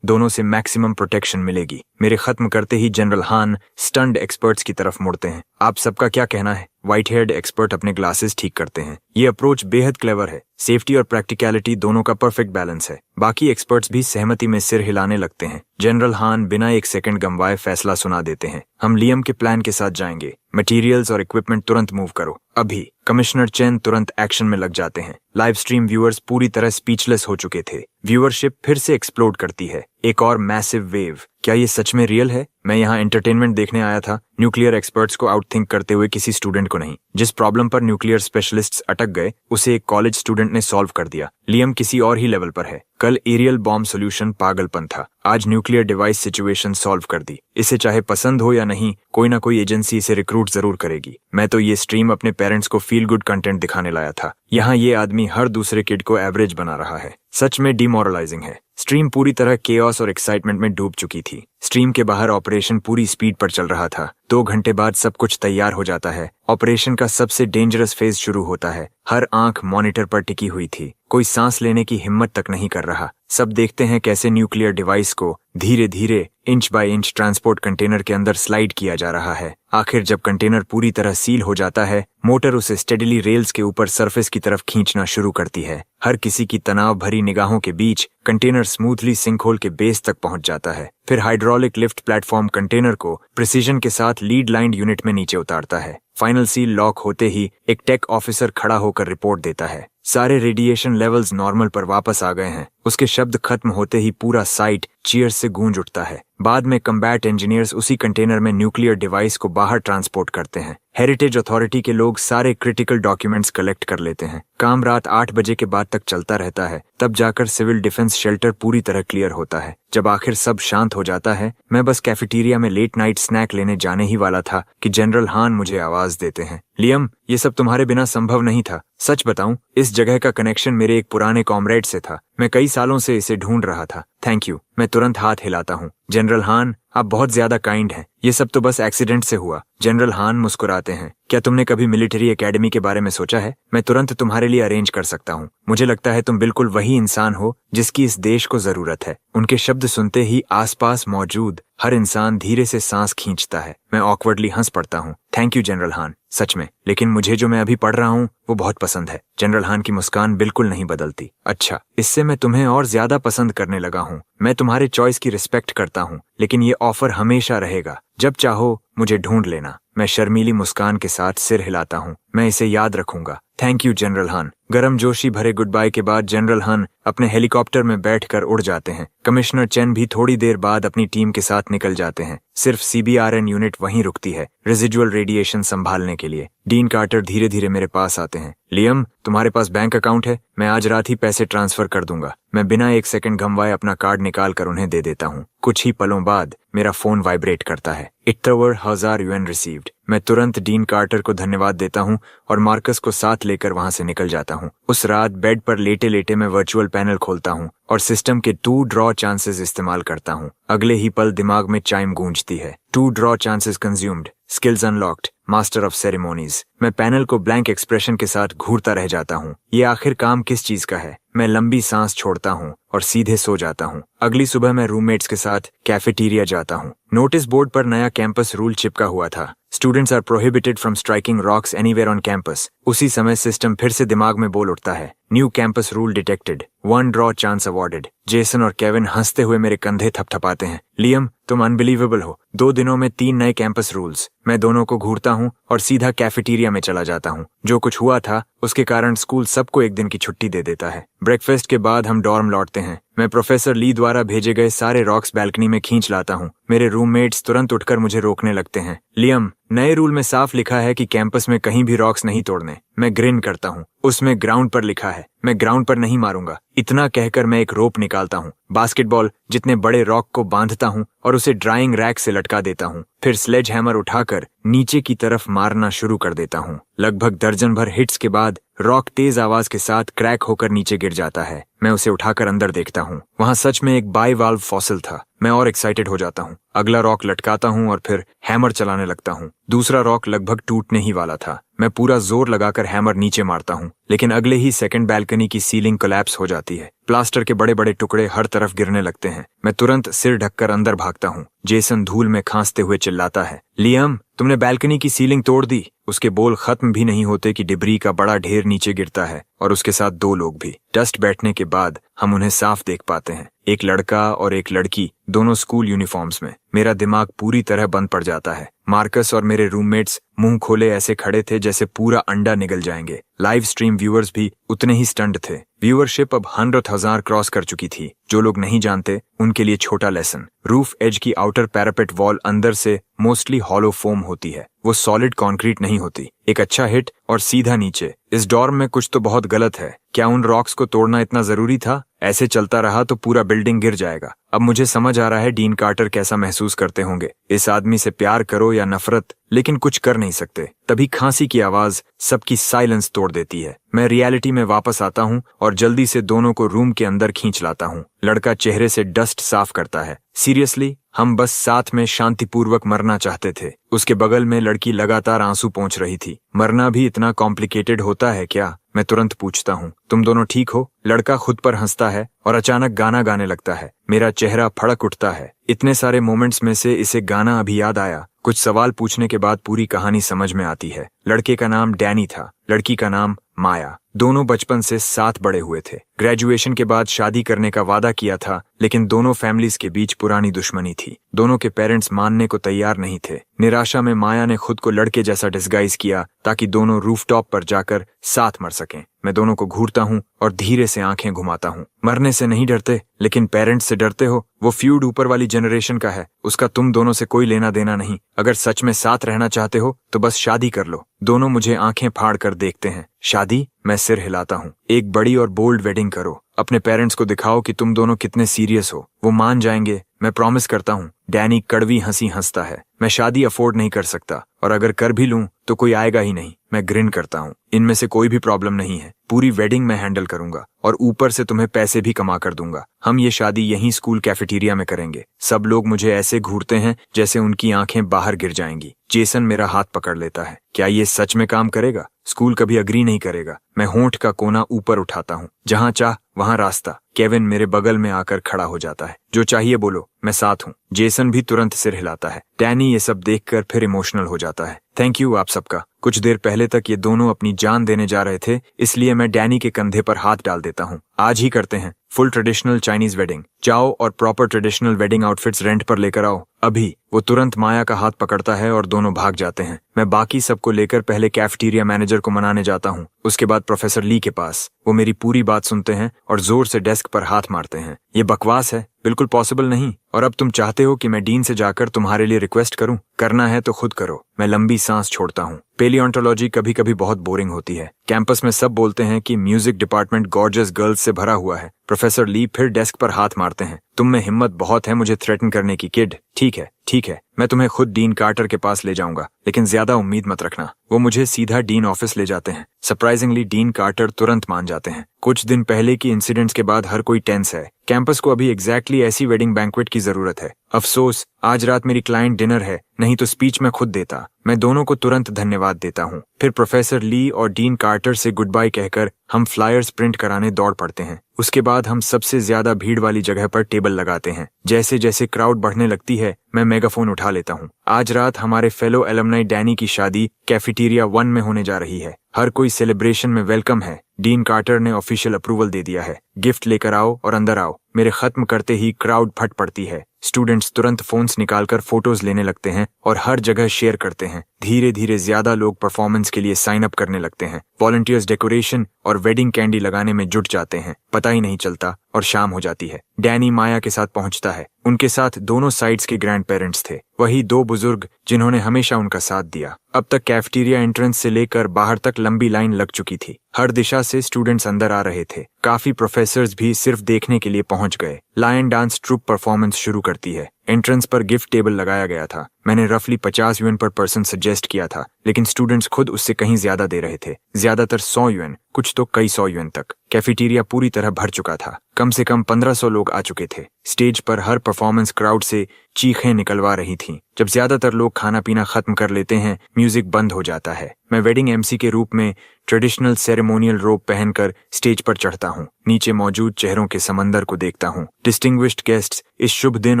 दोनों से मैक्सिमम प्रोटेक्शन मिलेगी। मेरे खत्म करते ही जनरल हान स्टन्ड एक्सपर्ट्स की तरफ मुड़ते हैं। आप सबका क्या कहना है? व्हाइट हेयर्ड एक्सपर्ट अपने ग्लासेस ठीक करते हैं। ये अप्रोच बेहद क्लेवर है। सेफ्टी और प्रैक्टिकलिटी दोनों का परफेक्ट बैलेंस है। बाकी एक्सपर्ट्स भी सहमति में सिर हिलाने लगते हैं। जनरल हान बिना एक सेकंड गंवाए फैसला सुना देते हैं। हम लियम के प्लान के साथ जाएंगे। मटेरियल्स और इक्विपमेंट तुरंत मूव करो, अभी। कमिश्नर चेन तुरंत एक्शन में लग जाते हैं। लाइव स्ट्रीम व्यूअर्स पूरी तरह स्पीचलेस हो चुके थे। व्यूअरशिप फिर से एक्सप्लोड करती है। एक और मैसिव वेव। क्या ये सच में रियल है? मैं यहाँ एंटरटेनमेंट देखने आया था, न्यूक्लियर एक्सपर्ट्स को आउटथिंक करते हुए किसी स्टूडेंट को नहीं। जिस प्रॉब्लम पर न्यूक्लियर स्पेशलिस्ट्स अटक गए, उसे एक कॉलेज स्टूडेंट ने सॉल्व कर दिया। लियम किसी और ही लेवल पर है। कल एरियल बॉम्ब सॉल्यूशन पागलपन था, आज न्यूक्लियर डिवाइस सिचुएशन सॉल्व कर दी। इसे चाहे पसंद हो या नहीं, कोई ना कोई एजेंसी इसे रिक्रूट जरूर करेगी। मैं तो ये स्ट्रीम अपने पेरेंट्स को फील गुड कंटेंट दिखाने लाया था। यहाँ ये आदमी हर दूसरे किड को एवरेज बना रहा है। सच में डिमोरलाइजिंग है। स्ट्रीम पूरी तरह केओस और एक्साइटमेंट में डूब चुकी थी। स्ट्रीम के बाहर ऑपरेशन पूरी स्पीड पर चल रहा था। 2 घंटे बाद सब कुछ तैयार हो जाता है। ऑपरेशन का सबसे डेंजरस फेज शुरू होता है। हर आंख मॉनिटर पर टिकी हुई थी। कोई सांस लेने की हिम्मत तक नहीं कर रहा। सब देखते हैं कैसे न्यूक्लियर डिवाइस को धीरे धीरे inch by inch transport container के अंदर स्लाइड किया जा रहा है। आखिर जब कंटेनर पूरी तरह सील हो जाता है, मोटर उसे स्टेडली रेल्स के ऊपर सरफेस की तरफ खींचना शुरू करती है। हर किसी की तनाव भरी निगाहों के बीच कंटेनर स्मूथली सिंकहोल के बेस तक पहुंच जाता है। फिर हाइड्रोलिक लिफ्ट प्लेटफॉर्म कंटेनर को प्रिसीजन के साथ लीड लाइन यूनिट में नीचे उतारता है। फाइनल सील लॉक होते ही एक टेक ऑफिसर खड़ा होकर रिपोर्ट देता है। सारे रेडिएशन लेवल्स नॉर्मल पर वापस आ गए हैं। उसके शब्द खत्म होते ही पूरा साइट चीयर्स से गूंज उठता है। बाद में कम्बैट इंजीनियर्स उसी कंटेनर में न्यूक्लियर डिवाइस को बाहर ट्रांसपोर्ट करते हैं। हेरिटेज अथॉरिटी के लोग सारे क्रिटिकल डॉक्यूमेंट्स कलेक्ट कर लेते हैं। काम रात 8 बजे के बाद तक चलता रहता है। तब जाकर सिविल डिफेंस शेल्टर पूरी तरह क्लियर होता है। जब आखिर सब शांत हो जाता है, मैं बस कैफेटेरिया में लेट नाइट स्नैक लेने जाने ही वाला था कि जनरल हान मुझे आवाज देते हैं। लियम, ये सब तुम्हारे बिना संभव नहीं था। सच बताऊं, इस जगह का कनेक्शन मेरे एक पुराने कॉमरेड से था। मैं कई सालों से इसे ढूंढ रहा था। Thank you. मैं तुरंत हाथ हिलाता हूँ। जनरल हान, आप बहुत ज्यादा काइंड हैं। ये सब तो बस एक्सीडेंट से हुआ। जनरल हान मुस्कुराते हैं। क्या तुमने कभी मिलिट्री एकेडमी के बारे में सोचा है? मैं तुरंत तुम्हारे लिए अरेंज कर सकता हूँ। मुझे लगता है तुम बिल्कुल वही इंसान हो जिसकी इस देश को जरूरत है। उनके शब्द सुनते ही आसपास मौजूद हर इंसान धीरे से सांस खींचता है। मैं ऑकवर्डली हंस पड़ता हूँ। थैंक यू जनरल हान, सच में। लेकिन मुझे जो मैं अभी पढ़ रहा हूँ वो बहुत पसंद है। जनरल हान की मुस्कान बिल्कुल नहीं बदलती। अच्छा, इससे मैं तुम्हें और ज्यादा पसंद करने लगा हूँ। मैं तुम्हारे चॉइस की रिस्पेक्ट करता हूँ, लेकिन ये ऑफर हमेशा रहेगा। जब चाहो मुझे ढूंढ लेना। मैं शर्मीली मुस्कान के साथ सिर हिलाता हूँ। मैं इसे याद रखूंगा। थैंक यू जनरल हान। गरम जोशी भरे गुड बाय के बाद जनरल हान अपने हेलीकॉप्टर में बैठकर उड़ जाते हैं। कमिश्नर चेन भी थोड़ी देर बाद अपनी टीम के साथ निकल जाते हैं। सिर्फ CBRN यूनिट वहीं रुकती है। रेजिडुअल रेडिएशन संभालने के लिए। डीन कार्टर धीरे धीरे मेरे पास आते हैं। लियम, तुम्हारे पास बैंक अकाउंट है? मैं आज रात ही पैसे ट्रांसफर कर दूंगा। मैं बिना एक सेकंड घमवाए अपना कार्ड निकाल कर उन्हें दे देता हूँ। कुछ ही पलों बाद मेरा फोन वाइब्रेट करता है। इट्टवर 1000 UN रिसीव्ड। मैं तुरंत डीन कार्टर को धन्यवाद देता हूँ और मार्कस को साथ लेकर वहां से निकल जाता हूँ। उस रात बेड पर लेटे लेटे मैं वर्चुअल पैनल खोलता हूँ और सिस्टम के 2 ड्रॉ चांसेस इस्तेमाल करता हूँ। अगले ही पल दिमाग में चाइम गूंजती है। 2 draw chances consumed, skills unlocked, master of ceremonies. मैं पैनल को ब्लैंक एक्सप्रेशन के साथ घूरता रह जाता हूँ। ये आखिर काम किस चीज का है? मैं लंबी सांस छोड़ता हूँ और सीधे सो जाता हूँ। अगली सुबह मैं रूममेट्स के साथ कैफेटेरिया जाता हूँ। नोटिस बोर्ड पर नया कैंपस रूल चिपका हुआ था। Students are prohibited from striking rocks anywhere on campus. उसी समय सिस्टम फिर से दिमाग में बोल उठता है, new campus rule detected, 1 draw chance awarded. Jason और केविन हंसते हुए मेरे कंधे थपथपाते हैं। लियम, तुम अनबिलीवेबल हो। 2 दिनों में 3 नए कैंपस रूल्स। मैं दोनों को घूरता हूँ और सीधा कैफेटेरिया में चला जाता हूँ। जो कुछ हुआ था उसके कारण स्कूल सबको एक दिन की छुट्टी दे देता है। ब्रेकफास्ट के बाद हम डॉर्म लौटते हैं। मैं प्रोफेसर ली द्वारा भेजे गए सारे रॉक्स बैल्कनी में खींच लाता हूँ। मेरे रूममेट्स तुरंत उठकर मुझे रोकने लगते हैं। लियम, नए रूल में साफ लिखा है कि कैंपस में कहीं भी रॉक्स नहीं तोड़ने। मैं ग्रिन करता हूँ। उसमें ग्राउंड पर लिखा है। मैं ग्राउंड पर नहीं मारूंगा। इतना कहकर मैं एक रोप निकालता हूँ, बास्केटबॉल जितने बड़े रॉक को बांधता हूँ और उसे ड्राइंग रैक से लटका देता हूँ। फिर स्लेज हैमर उठाकर नीचे की तरफ मारना शुरू कर देता हूँ। लगभग दर्जन भर हिट्स के बाद रॉक तेज आवाज के साथ क्रैक होकर नीचे गिर जाता है। मैं उसे उठाकर अंदर देखता हूँ। वहां सच में एक बाईवाल्व फॉसिल था। मैं और एक्साइटेड हो जाता हूँ। अगला रॉक लटकाता हूँ और फिर हैमर चलाने लगता हूँ। दूसरा रॉक लगभग टूटने ही वाला था। मैं पूरा जोर लगाकर हैमर नीचे मारता हूँ, लेकिन अगले ही सेकंड बैल्कनी की सीलिंग कोलैप्स हो जाती है। प्लास्टर के बड़े बड़े टुकड़े हर तरफ गिरने लगते हैं। मैं तुरंत सिर ढककर अंदर भागता हूँ। जेसन धूल में खांसते हुए चिल्लाता है, लियम, तुमने बैल्कनी की सीलिंग तोड़ दी। उसके बोल खत्म भी नहीं होते कि डिब्री का बड़ा ढेर नीचे गिरता है और उसके साथ 2 लोग भी। डस्ट बैठने के बाद हम उन्हें साफ देख पाते हैं। एक लड़का और एक लड़की, दोनों स्कूल यूनिफॉर्म्स में। मेरा दिमाग पूरी तरह बंद पड़ जाता है। मार्कस और मेरे रूममेट्स मुंह खोले ऐसे खड़े थे जैसे पूरा अंडा निगल जाएंगे। लाइव स्ट्रीम व्यूअर्स भी उतने ही स्टंड थे। व्यूअरशिप अब 100,000 क्रॉस कर चुकी थी। जो लोग नहीं जानते उनके लिए छोटा लेसन। रूफ एज की आउटर पैरापेट वॉल अंदर से मोस्टली हॉलो फोम होती है। वो सॉलिड कंक्रीट नहीं होती। एक अच्छा हिट और सीधा नीचे। इस डॉर्म में कुछ तो बहुत गलत है। क्या उन रॉक्स को तोड़ना इतना जरूरी था? ऐसे चलता रहा तो पूरा बिल्डिंग गिर जाएगा। अब मुझे समझ आ रहा है डीन कार्टर कैसा महसूस करते होंगे। इस आदमी से प्यार करो या नफरत, लेकिन कुछ कर नहीं सकते। तभी खांसी की आवाज सबकी साइलेंस तोड़ देती है। मैं रियलिटी में वापस आता हूँ और जल्दी से दोनों को रूम के अंदर खींच लाता हूँ। लड़का चेहरे से डस्ट साफ करता है। सीरियसली, हम बस साथ में शांतिपूर्वक मरना चाहते थे। उसके बगल में लड़की लगातार आंसू पोंछ रही थी। मरना भी इतना कॉम्प्लिकेटेड होता है क्या? मैं तुरंत पूछता हूँ। तुम दोनों ठीक हो? लड़का खुद पर हंसता है और अचानक गाना गाने लगता है। मेरा चेहरा फड़क उठता है। इतने सारे मोमेंट्स में से इसे गाना अभी याद आया। कुछ सवाल पूछने के बाद पूरी कहानी समझ में आती है। लड़के का नाम डैनी था, लड़की का नाम माया। दोनों बचपन से साथ बड़े हुए थे। ग्रेजुएशन के बाद शादी करने का वादा किया था, लेकिन दोनों फैमिलीज के बीच पुरानी दुश्मनी थी। दोनों के पेरेंट्स मानने को तैयार नहीं थे। निराशा में माया ने खुद को लड़के जैसा डिस्गाइज किया ताकि दोनों रूफटॉप पर जाकर साथ मर सकें। मैं दोनों को घूरता हूँ और धीरे से आंखें घुमाता हूँ। मरने से नहीं डरते, लेकिन पेरेंट्स से डरते हो। वो फ्यूड ऊपर वाली जनरेशन का है, उसका तुम दोनों से कोई लेना देना नहीं। अगर सच में साथ रहना चाहते हो तो बस शादी कर लो। दोनों मुझे आंखें फाड़ कर देखते हैं। शादी? मैं सिर हिलाता हूँ। एक बड़ी और बोल्ड वेडिंग करो। अपने पेरेंट्स को दिखाओ कि तुम दोनों कितने सीरियस हो। वो मान जाएंगे, मैं प्रॉमिस करता हूँ। डैनी कड़वी हंसी हंसता है। मैं शादी अफोर्ड नहीं कर सकता, और अगर कर भी लूं तो कोई आएगा ही नहीं। मैं ग्रिन करता हूँ। इनमें से कोई भी प्रॉब्लम नहीं है। पूरी वेडिंग मैं हैंडल करूंगा और ऊपर से तुम्हें पैसे भी कमा कर दूंगा। हम ये शादी यहीं स्कूल कैफेटेरिया में करेंगे। सब लोग मुझे ऐसे घूरते हैं जैसे उनकी आंखें बाहर गिर जाएंगी। जेसन मेरा हाथ पकड़ लेता है। क्या ये सच में काम करेगा? स्कूल कभी अग्री नहीं करेगा। मैं होंठ का कोना ऊपर उठाता हूँ। जहाँ चाह वहाँ रास्ता। केविन मेरे बगल में आकर खड़ा हो जाता है। जो चाहिए बोलो, मैं साथ हूँ। जेसन भी तुरंत सिर हिलाता है। डैनी ये सब देखकर फिर इमोशनल हो जाता है। थैंक यू आप सबका। कुछ देर पहले तक ये दोनों अपनी जान देने जा रहे थे, इसलिए मैं डैनी के कंधे पर हाथ डाल देता हूँ। आज ही करते हैं फुल ट्रेडिशनल चाइनीज वेडिंग। जाओ और proper traditional wedding outfits rent पर लेकर आओ अभी। वो तुरंत माया का हाथ पकड़ता है और दोनों भाग जाते हैं। मैं बाकी सबको लेकर पहले कैफेटेरिया मैनेजर को मनाने जाता हूँ, उसके बाद प्रोफेसर ली के पास। वो मेरी पूरी बात सुनते हैं और जोर से डेस्क पर हाथ मारते हैं। ये बकवास है, बिल्कुल पॉसिबल नहीं। और अब तुम चाहते हो कि मैं डीन से जाकर तुम्हारे लिए रिक्वेस्ट करूं? करना है तो खुद करो। मैं लंबी सांस छोड़ता हूँ। पेलियोंटोलॉजी कभी कभी बहुत बोरिंग होती है। कैंपस में सब बोलते हैं कि म्यूजिक डिपार्टमेंट गॉर्जियस गर्ल्स से भरा हुआ है। प्रोफेसर ली फिर डेस्क पर हाथ मारते हैं। तुम में हिम्मत बहुत है मुझे थ्रेटन करने की, किड। ठीक है, मैं तुम्हें खुद डीन कार्टर के पास ले जाऊंगा, लेकिन ज्यादा उम्मीद मत रखना। वो मुझे सीधा डीन ऑफिस ले जाते हैं। सरप्राइजिंगली डीन कार्टर तुरंत मान जाते हैं। कुछ दिन पहले की इंसिडेंट्स के बाद हर कोई टेंस है। कैंपस को अभी एग्जैक्टली ऐसी वेडिंग बैंक्वेट की जरूरत है। अफसोस आज रात मेरी क्लाइंट डिनर है, नहीं तो स्पीच मैं खुद देता। मैं दोनों को तुरंत धन्यवाद देता हूँ। फिर प्रोफेसर ली और डीन कार्टर से गुड बाय कहकर हम फ्लायर्स प्रिंट कराने दौड़ पड़ते हैं। उसके बाद हम सबसे ज्यादा भीड़ वाली जगह पर टेबल लगाते हैं। जैसे जैसे क्राउड बढ़ने लगती है मैं मेगाफोन उठा लेता हूँ। आज रात हमारे फेलो एलुमनाई डैनी की शादी कैफेटेरिया 1 में होने जा रही है। हर कोई सेलिब्रेशन में वेलकम है। डीन कार्टर ने ऑफिशियल अप्रूवल दे दिया है। गिफ्ट लेकर आओ और अंदर आओ। मेरे खत्म करते ही क्राउड फट पड़ती है। स्टूडेंट्स तुरंत फोन्स निकालकर फोटोज लेने लगते हैं और हर जगह शेयर करते हैं। धीरे धीरे ज्यादा लोग परफॉर्मेंस के लिए साइन अप करने लगते हैं। वॉलंटियर्स डेकोरेशन और वेडिंग कैंडी लगाने में जुट जाते हैं। पता ही नहीं चलता और शाम हो जाती है। डैनी माया के साथ पहुंचता है। उनके साथ दोनों साइड्स के ग्रैंड पेरेंट्स थे, वही 2 बुजुर्ग जिन्होंने हमेशा उनका साथ दिया। अब तक कैफेटेरिया एंट्रेंस से लेकर बाहर तक लंबी लाइन लग चुकी थी। हर दिशा से स्टूडेंट्स अंदर आ रहे थे। काफी प्रोफेसर्स भी सिर्फ देखने के लिए पहुंच गए। लायन डांस ट्रूप परफॉर्मेंस शुरू करती है। एंट्रेंस पर गिफ्ट टेबल लगाया गया था। मैंने रफली 50 युएन पर पर्सन सजेस्ट किया था, लेकिन स्टूडेंट्स खुद उससे कहीं ज्यादा दे रहे थे। ज्यादातर 100 युएन, कुछ तो कई 100 युएन तक। कैफेटेरिया पूरी तरह भर चुका था। कम से कम 1500 लोग आ चुके थे। स्टेज पर हर परफॉर्मेंस क्राउड से चीखें निकलवा रही थीं। जब ज्यादातर लोग खाना पीना खत्म कर लेते हैं, म्यूजिक बंद हो जाता है। मैं वेडिंग एमसी के रूप में ट्रेडिशनल सेरेमोनियल रोब पहनकर स्टेज पर चढ़ता हूँ। नीचे मौजूद चेहरों के समंदर को देखता हूँ। डिस्टिंग्विश्ड गेस्ट्स, इस शुभ दिन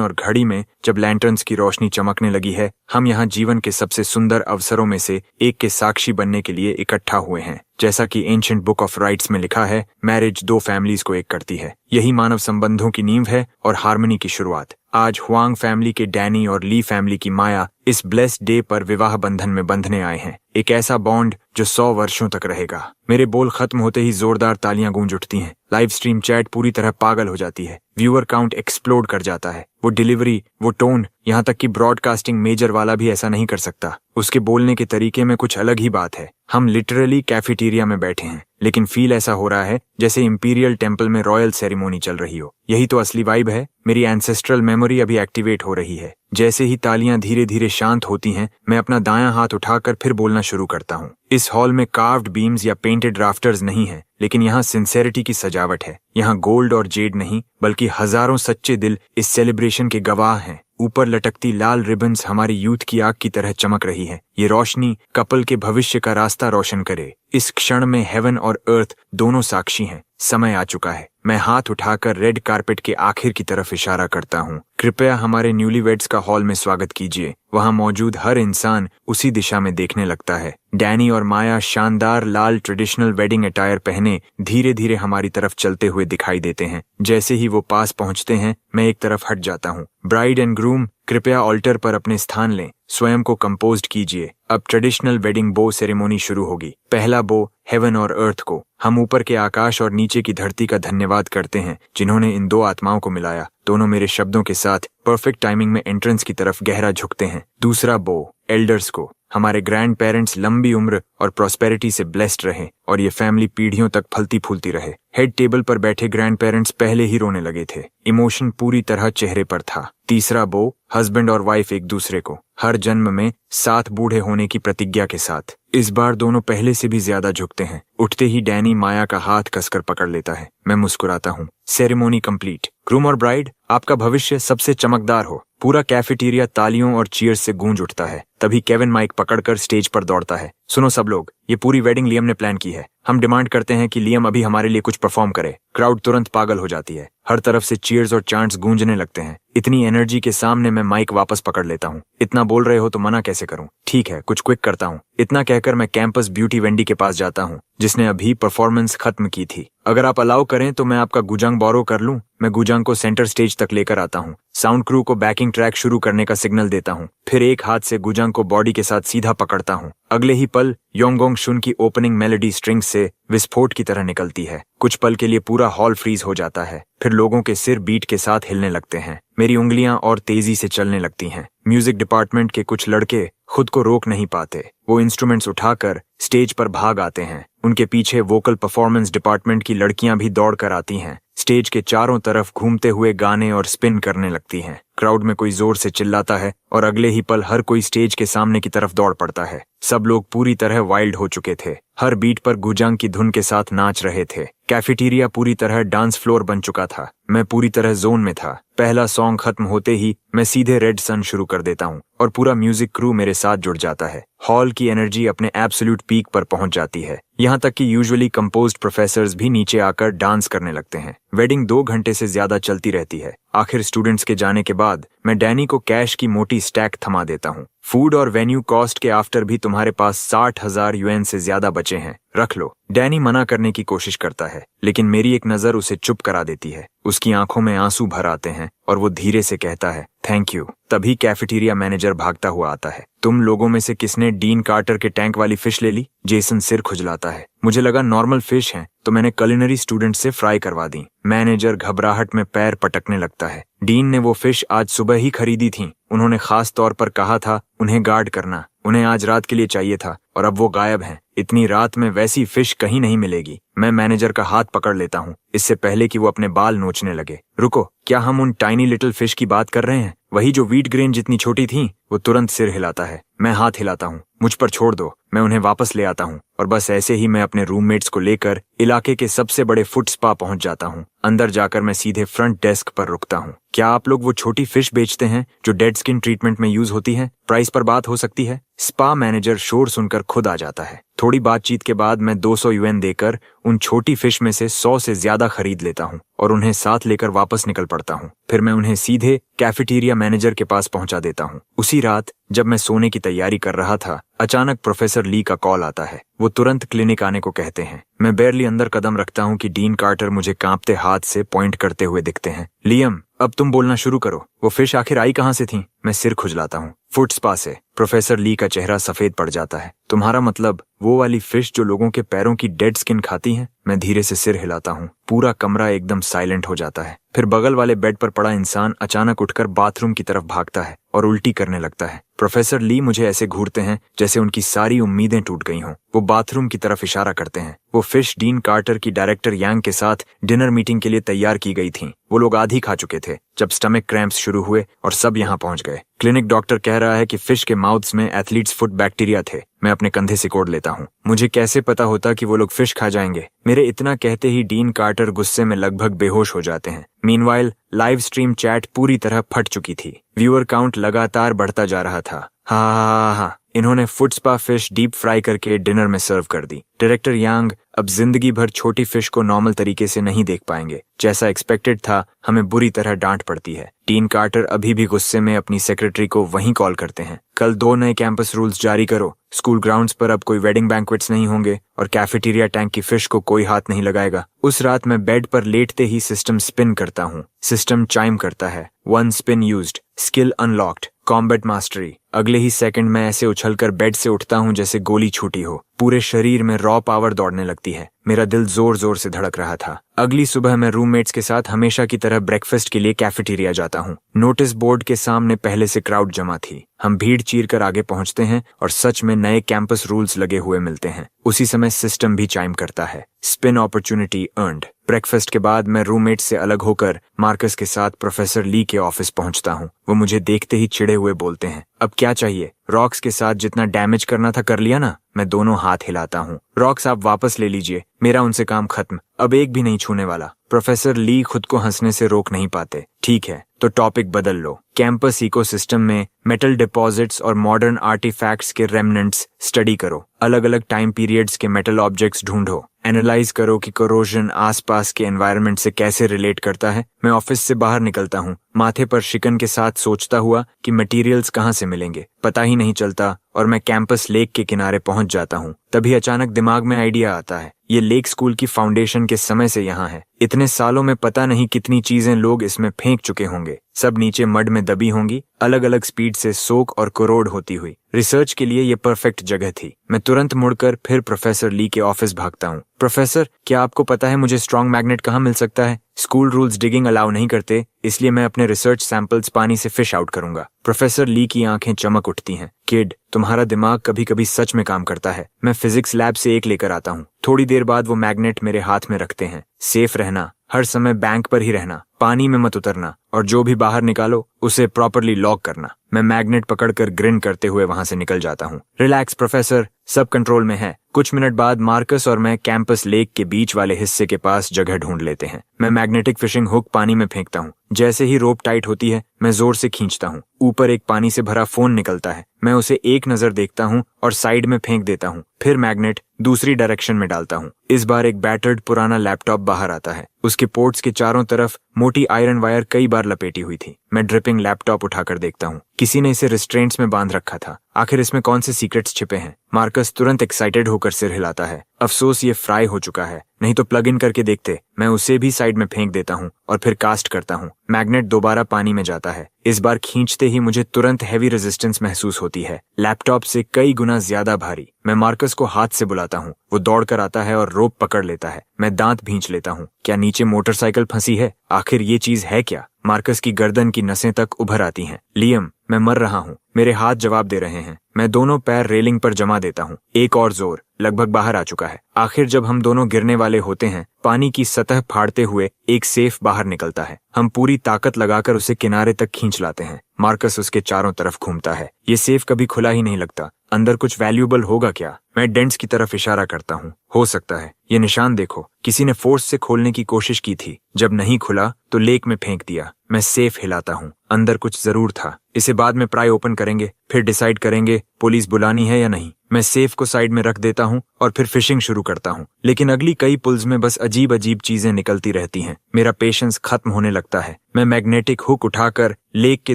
और घड़ी में जब लैंटर्न्स की रोशनी चमकने लगी है, हम यहाँ जीवन के सबसे सुंदर अवसरों में से एक के साक्षी बनने के लिए इकट्ठा हुए हैं। जैसा कि एंशिएंट बुक ऑफ राइट्स में लिखा है, मैरिज 2 फैमिलीज को एक करती है। यही मानव संबंधों की नींव है और हार्मनी की शुरुआत। आज हुआंग फैमिली के डैनी और ली फैमिली की माया इस ब्लेस्ड डे पर विवाह बंधन में बंधने आए हैं। एक ऐसा बॉन्ड जो 100 वर्षों तक रहेगा। मेरे बोल खत्म होते ही जोरदार तालियां गूंज उठती हैं। लाइव स्ट्रीम चैट पूरी तरह पागल हो जाती है। व्यूअर काउंट एक्सप्लोड कर जाता है। वो डिलीवरी, वो टोन, यहाँ तक कि ब्रॉडकास्टिंग मेजर वाला भी ऐसा नहीं कर सकता। उसके बोलने के तरीके में कुछ अलग ही बात है। हम लिटरली कैफेटेरिया में बैठे हैं, लेकिन फील ऐसा हो रहा है जैसे इंपीरियल टेम्पल में रॉयल सेरेमोनी चल रही हो। यही तो असली वाइब है। मेरी एंसेस्ट्रल मेमोरी अभी एक्टिवेट हो रही है। जैसे ही तालियां धीरे धीरे शांत होती हैं, मैं अपना दायां हाथ उठाकर फिर बोलना शुरू करता हूँ। इस हॉल में कार्व्ड बीम्स या पेंटेड राफ्टर्स नहीं है, लेकिन यहाँ सिंसेरिटी की सजावट है। यहाँ गोल्ड और जेड नहीं, बल्कि हजारों सच्चे दिल इस सेलिब्रेशन के गवाह हैं। ऊपर लटकती लाल रिबन्स हमारी यूथ की आग की तरह चमक रही है। ये रोशनी कपल के भविष्य का रास्ता रोशन करे। इस क्षण में हेवन और अर्थ दोनों साक्षी हैं। समय आ चुका है। मैं हाथ उठाकर रेड कारपेट के आखिर की तरफ इशारा करता हूँ। कृपया हमारे न्यूलीवेड्स का हॉल में स्वागत कीजिए। वहाँ मौजूद हर इंसान उसी दिशा में देखने लगता है। डैनी और माया शानदार लाल ट्रेडिशनल वेडिंग अटायर पहने धीरे धीरे हमारी तरफ चलते हुए दिखाई देते हैं। जैसे ही वो पास पहुँचते हैं, मैं एक तरफ हट जाता हूँ। ब्राइड एंड ग्रूम कृपया ऑल्टर पर अपने स्थान लें। स्वयं को कंपोज्ड कीजिए। अब ट्रेडिशनल वेडिंग बो सेरेमोनी शुरू होगी। पहला बो हेवन और अर्थ को। हम ऊपर के आकाश और नीचे की धरती का धन्यवाद करते हैं जिन्होंने इन 2 आत्माओं को मिलाया। दोनों मेरे शब्दों के साथ परफेक्ट टाइमिंग में एंट्रेंस की तरफ गहरा झुकते हैं। दूसरा बो एल्डर्स को। हमारे ग्रैंड पेरेंट्स लंबी उम्र और प्रॉस्पेरिटी से ब्लेस्ड रहे और ये फैमिली पीढ़ियों तक फलती फूलती रहे। हेड टेबल पर बैठे ग्रैंड पेरेंट्स पहले ही रोने लगे थे। इमोशन पूरी तरह चेहरे पर था। तीसरा बो हस्बैंड और वाइफ एक दूसरे को, हर जन्म में साथ बूढ़े होने की प्रतिज्ञा के साथ। इस बार दोनों पहले से भी ज्यादा झुकते हैं। उठते ही डैनी माया का हाथ कसकर पकड़ लेता है। मैं मुस्कुराता हूँ। Ceremony complete. ग्रूम और ब्राइड, आपका भविष्य सबसे चमकदार हो। पूरा कैफेटेरिया तालियों और चीयर्स से गूंज उठता है। तभी केविन माइक पकड़कर स्टेज पर दौड़ता है। सुनो सब लोग, ये पूरी वेडिंग लियम ने प्लान की है। हम डिमांड करते हैं कि लियम अभी हमारे लिए कुछ परफॉर्म करे। क्राउड तुरंत पागल हो जाती है। हर तरफ से चीयर्स और चांट्स गूंजने लगते हैं। इतनी एनर्जी के सामने मैं माइक वापस पकड़ लेता हूँ। इतना बोल रहे हो तो मना कैसे करूँ। ठीक है, कुछ क्विक करता हूँ। इतना कहकर मैं कैंपस ब्यूटी वेंडी के पास जाता हूँ, जिसने अभी परफॉर्मेंस खत्म की थी। अगर आप अलाउ करें तो मैं आपका गुजांग बोरो कर लूं। मैं गुजांग को सेंटर स्टेज तक लेकर आता हूँ, साउंड क्रू को बैकिंग ट्रैक शुरू करने का सिग्नल देता हूँ, फिर एक हाथ से गुजांग को बॉडी के साथ सीधा पकड़ता हूँ। अगले ही पल योंगोंग शुन की ओपनिंग मेलोडी स्ट्रिंग से विस्फोट की तरह निकलती है। कुछ पल के लिए पूरा हॉल फ्रीज हो जाता है, फिर लोगों के सिर बीट के साथ हिलने लगते हैं, मेरी उंगलियां और तेजी से चलने लगती हैं। म्यूजिक डिपार्टमेंट के कुछ लड़के खुद को रोक नहीं पाते, वो इंस्ट्रूमेंट्स उठाकर स्टेज पर भाग आते हैं। उनके पीछे वोकल परफॉर्मेंस डिपार्टमेंट की लड़कियां भी दौड़ कर आती हैं, स्टेज के चारों तरफ घूमते हुए गाने और स्पिन करने लगती हैं। क्राउड में कोई जोर से चिल्लाता है और अगले ही पल हर कोई स्टेज के सामने की तरफ दौड़ पड़ता है। सब लोग पूरी तरह वाइल्ड हो चुके थे, हर बीट पर गुजांग की धुन के साथ नाच रहे थे। कैफेटेरिया पूरी तरह डांस फ्लोर बन चुका था, मैं पूरी तरह जोन में था। पहला सॉन्ग खत्म होते ही मैं सीधे रेड सन शुरू कर देता हूँ और पूरा म्यूजिक क्रू मेरे साथ जुड़ जाता है। हॉल की एनर्जी अपने एब्सोल्यूट पीक पर पहुंच जाती है, यहाँ तक कि यूजुअली कंपोज्ड प्रोफेसर्स भी नीचे आकर डांस करने लगते हैं। वेडिंग 2 घंटे से ज्यादा चलती रहती है। आखिर स्टूडेंट्स के जाने के बाद मैं डैनी को कैश की मोटी स्टैक थमा देता हूँ। फूड और वेन्यू कॉस्ट के आफ्टर भी तुम्हारे पास 60,000 युएन से ज्यादा बचे हैं, रख लो। डैनी मना करने की कोशिश करता है, लेकिन मेरी एक नजर उसे चुप करा देती है। उसकी आंखों में आंसू भर आते हैं और वो धीरे से कहता है थैंक यू। तभी कैफेटेरिया मैनेजर भागता हुआ आता है। तुम लोगों में से किसने डीन कार्टर के टैंक वाली फिश ले ली? जेसन सिर खुजलाता है। मुझे लगा नॉर्मल फिश है तो मैंने कुलिनरी स्टूडेंट से फ्राई करवा दी। मैनेजर घबराहट में पैर पटकने लगता है। डीन ने वो फिश आज सुबह ही खरीदी थी, उन्होंने खास तौर पर कहा था उन्हें गार्ड करना, उन्हें आज रात के लिए चाहिए था और अब वो गायब हैं। इतनी रात में वैसी फिश कहीं नहीं मिलेगी। मैं मैनेजर का हाथ पकड़ लेता हूँ इससे पहले कि वो अपने बाल नोचने लगे। रुको, क्या हम उन टाइनी लिटिल फिश की बात कर रहे हैं? वही जो व्हीट ग्रेन जितनी छोटी थी? वो तुरंत सिर हिलाता है। मैं हाथ हिलाता हूँ, मुझ पर छोड़ दो, मैं उन्हें वापस ले आता हूँ। और बस ऐसे ही मैं अपने रूममेट्स को लेकर इलाके के सबसे बड़े फुट स्पा पहुंच जाता हूँ। अंदर जाकर मैं सीधे फ्रंट डेस्क पर रुकता हूँ। क्या आप लोग वो छोटी फिश बेचते हैं जो डेड स्किन ट्रीटमेंट में यूज होती है? प्राइस पर बात हो सकती है? स्पा मैनेजर शोर सुनकर खुद आ जाता है। थोड़ी बातचीत के बाद मैं 200 युएन देकर उन छोटी फिश में से 100 से ज्यादा खरीद लेता हूँ और उन्हें साथ लेकर वापस निकल पड़ता हूँ। फिर मैं उन्हें सीधे कैफेटेरिया मैनेजर के पास पहुंचा देता हूँ। उसी रात जब मैं सोने की तैयारी कर रहा था, अचानक प्रोफेसर ली का कॉल आता है। वो तुरंत क्लिनिक आने को कहते हैं। मैं बैरली अंदर कदम रखता हूँ कि डीन कार्टर मुझे कांपते हाथ से पॉइंट करते हुए दिखते हैं। लियम, अब तुम बोलना शुरू करो। वो फिश आखिर आई कहाँ से थी? मैं सिर खुजलाता हूँ। फुट स्पा से। प्रोफेसर ली का चेहरा सफेद पड़ जाता है। तुम्हारा मतलब वो वाली फिश जो लोगों के पैरों की डेड स्किन खाती है? मैं धीरे से सिर हिलाता हूँ। पूरा कमरा एकदम साइलेंट हो जाता है। फिर बगल वाले बेड पर पड़ा इंसान अचानक उठकर बाथरूम की तरफ भागता है और उल्टी करने लगता है। प्रोफेसर ली मुझे ऐसे घूरते हैं जैसे उनकी सारी उम्मीदें टूट गई हों। वो बाथरूम की तरफ इशारा करते हैं। वो फिश डीन कार्टर की डायरेक्टर यांग के साथ डिनर मीटिंग के लिए तैयार की गई थी। वो लोग आधी खा चुके थे जब स्टमक क्रैम्प्स शुरू हुए और सब यहाँ पहुंच गए। क्लिनिक डॉक्टर कह रहा है कि फिश के माउथ्स में एथलीट्स फुट बैक्टीरिया थे। मैं अपने कंधे से कोड़ लेता हूँ। मुझे कैसे पता होता कि वो लोग फिश खा जाएंगे? मेरे इतना कहते ही डीन कार्टर गुस्से में लगभग बेहोश हो जाते हैं। मीनवाइल लाइव स्ट्रीम चैट पूरी तरह फट चुकी थी। व्यूअर काउंट लगातार बढ़ता जा रहा था। हाँ, इन्होंने foot spa fish deep fry करके डिनर में सर्व कर दी। डायरेक्टर यांग अब जिंदगी भर छोटी फिश को नॉर्मल तरीके से नहीं देख पाएंगे। जैसा एक्सपेक्टेड था, हमें बुरी तरह डांट पड़ती है। डीन कार्टर अभी भी गुस्से में अपनी सेक्रेटरी को वहीं कॉल करते हैं। कल 2 नए कैंपस रूल्स जारी करो। स्कूल ग्राउंड्स पर अब कोई वेडिंग बैंक्वेट्स नहीं होंगे और कैफेटेरिया टैंक की फिश को कोई हाथ नहीं लगाएगा। उस रात मैं बेड पर लेटते ही सिस्टम स्पिन करता हूँ। सिस्टम चाइम करता है। 1 spin used, skill unlocked, combat mastery. अगले ही सेकंड में ऐसे उछलकर बेड से उठता हूँ जैसे गोली छूटी हो। पूरे शरीर में रॉ पावर दौड़ने लगती है। मेरा दिल जोर जोर से धड़क रहा था। अगली सुबह मैं रूममेट्स के साथ हमेशा की तरह ब्रेकफास्ट के लिए कैफेटेरिया जाता हूँ। नोटिस बोर्ड के सामने पहले से क्राउड जमा थी। हम भीड़ चीर कर आगे पहुंचते हैं और सच में नए कैंपस रूल्स लगे हुए मिलते हैं। उसी समय सिस्टम भी चाइम करता है। Spin opportunity earned. ब्रेकफास्ट के बाद मैं रूममेट से अलग होकर मार्कस के साथ प्रोफेसर ली के ऑफिस पहुंचता हूँ। वो मुझे देखते ही चिढ़े हुए बोलते हैं, अब क्या चाहिए? रॉक्स के साथ जितना डैमेज करना था कर लिया ना? मैं दोनों हाथ हिलाता हूँ। रॉक्स आप वापस ले लीजिए, मेरा उनसे काम खत्म, अब एक भी नहीं छूने वाला। प्रोफेसर ली खुद को हंसने से रोक नहीं पाते। ठीक है, तो टॉपिक बदल लो। कैंपस इकोसिस्टम में मेटल डिपॉजिट्स और मॉडर्न आर्टिफैक्ट्स के रेमनेंट्स स्टडी करो। अलग अलग टाइम पीरियड्स के मेटल ऑब्जेक्ट्स ढूंढो। एनालाइज करो कि कोरोजन आसपास के एनवायरनमेंट से कैसे रिलेट करता है। मैं ऑफिस से बाहर निकलता हूँ, माथे पर शिकन के साथ सोचता हुआ कि मटेरियल्स कहाँ से मिलेंगे। पता ही नहीं चलता और मैं कैंपस लेक के किनारे पहुंच जाता हूँ। तभी अचानक दिमाग में आइडिया आता है, ये लेक स्कूल की फाउंडेशन के समय से यहाँ है। इतने सालों में पता नहीं कितनी चीजें लोग इसमें फेंक चुके होंगे, सब नीचे मड में दबी होंगी, अलग अलग स्पीड से सोक और कोरोड होती हुई। रिसर्च के लिए ये परफेक्ट जगह थी। मैं तुरंत मुड़कर फिर प्रोफेसर ली के ऑफिस भागता हूँ। प्रोफेसर, क्या आपको पता है मुझे स्ट्रॉन्ग मैग्नेट कहाँ मिल सकता है? स्कूल रूल्स डिगिंग अलाउ नहीं करते, इसलिए मैं अपने रिसर्च सैंपल्स पानी से फिश आउट करूंगा। प्रोफेसर ली की आंखें चमक उठती हैं। किड, तुम्हारा दिमाग कभी कभी सच में काम करता है। मैं फिजिक्स लैब से एक लेकर आता हूँ। थोड़ी देर बाद वो मैग्नेट मेरे हाथ में रखते हैं। सेफ रहना, हर समय बैंक पर ही रहना, पानी में मत उतरना, और जो भी बाहर निकालो उसे प्रॉपरली लॉक करना। मैं मैग्नेट पकड़कर ग्रिन करते हुए वहां से निकल जाता हूँ। रिलैक्स प्रोफेसर, सब कंट्रोल में है। कुछ मिनट बाद मार्कस और मैं कैंपस लेक के बीच वाले हिस्से के पास जगह ढूंढ लेते हैं। मैं मैग्नेटिक फिशिंग हुक पानी में फेंकता हूँ। जैसे ही रोप टाइट होती है, मैं जोर से खींचता हूँ। ऊपर एक पानी से भरा फोन निकलता है। मैं उसे एक नजर देखता हूँ और साइड में फेंक देता हूँ। फिर मैग्नेट दूसरी डायरेक्शन में डालता हूँ। इस बार एक बैटर्ड पुराना लैपटॉप बाहर आता है। उसके पोर्ट्स के चारों तरफ मोटी आयरन वायर कई बार लपेटी हुई थी। मैं ड्रिपिंग लैपटॉप उठाकर देखता हूँ। किसी ने इसे रिस्ट्रेंट्स में बांध रखा था। आखिर इसमें कौन से सीक्रेट्स छिपे हैं? मार्कस तुरंत एक्साइटेड होकर सिर हिलाता है। अफसोस ये फ्राई हो चुका है, नहीं तो प्लग इन करके देखते। मैं उसे भी साइड में फेंक देता हूँ और फिर कास्ट करता हूँ। मैग्नेट दोबारा पानी में जाता है। इस बार खींचते ही मुझे तुरंत हैवी रेजिस्टेंस महसूस होती है, लैपटॉप से कई गुना ज्यादा भारी। मैं मार्कस को हाथ से बुलाता हूँ। वो दौड़कर आता है और रोप पकड़ लेता है। मैं दांत भींच लेता हूँ। क्या नीचे मोटरसाइकिल फंसी है? आखिर ये चीज है क्या? मार्कस की गर्दन की नसें तक उभर आती हैं। लियम, मैं मर रहा हूँ। मेरे हाथ जवाब दे रहे हैं। मैं दोनों पैर रेलिंग पर जमा देता हूँ। एक और जोर, लगभग बाहर आ चुका है। आखिर जब हम दोनों गिरने वाले होते हैं, पानी की सतह फाड़ते हुए एक सेफ बाहर निकलता है। हम पूरी ताकत लगाकर उसे किनारे तक खींच लाते हैं। मार्कस उसके चारों तरफ घूमता है। ये सेफ कभी खुला ही नहीं लगता। अंदर कुछ वैल्यूएबल होगा क्या? मैं डेंट्स की तरफ इशारा करता हूँ। हो सकता है। ये निशान देखो, किसी ने फोर्स से खोलने की कोशिश की थी। जब नहीं खुला तो लेक में फेंक दिया। मैं सेफ हिलाता हूँ। अंदर कुछ जरूर था। इसे बाद में प्राय ओपन करेंगे, फिर डिसाइड करेंगे पुलिस बुलानी है या नहीं। मैं सेफ को साइड में रख देता हूँ और फिर फिशिंग शुरू करता हूँ। लेकिन अगली कई पुल्स में बस अजीब अजीब चीजें निकलती रहती हैं। मेरा पेशेंस खत्म होने लगता है। मैं मैग्नेटिक हुक उठाकर लेक के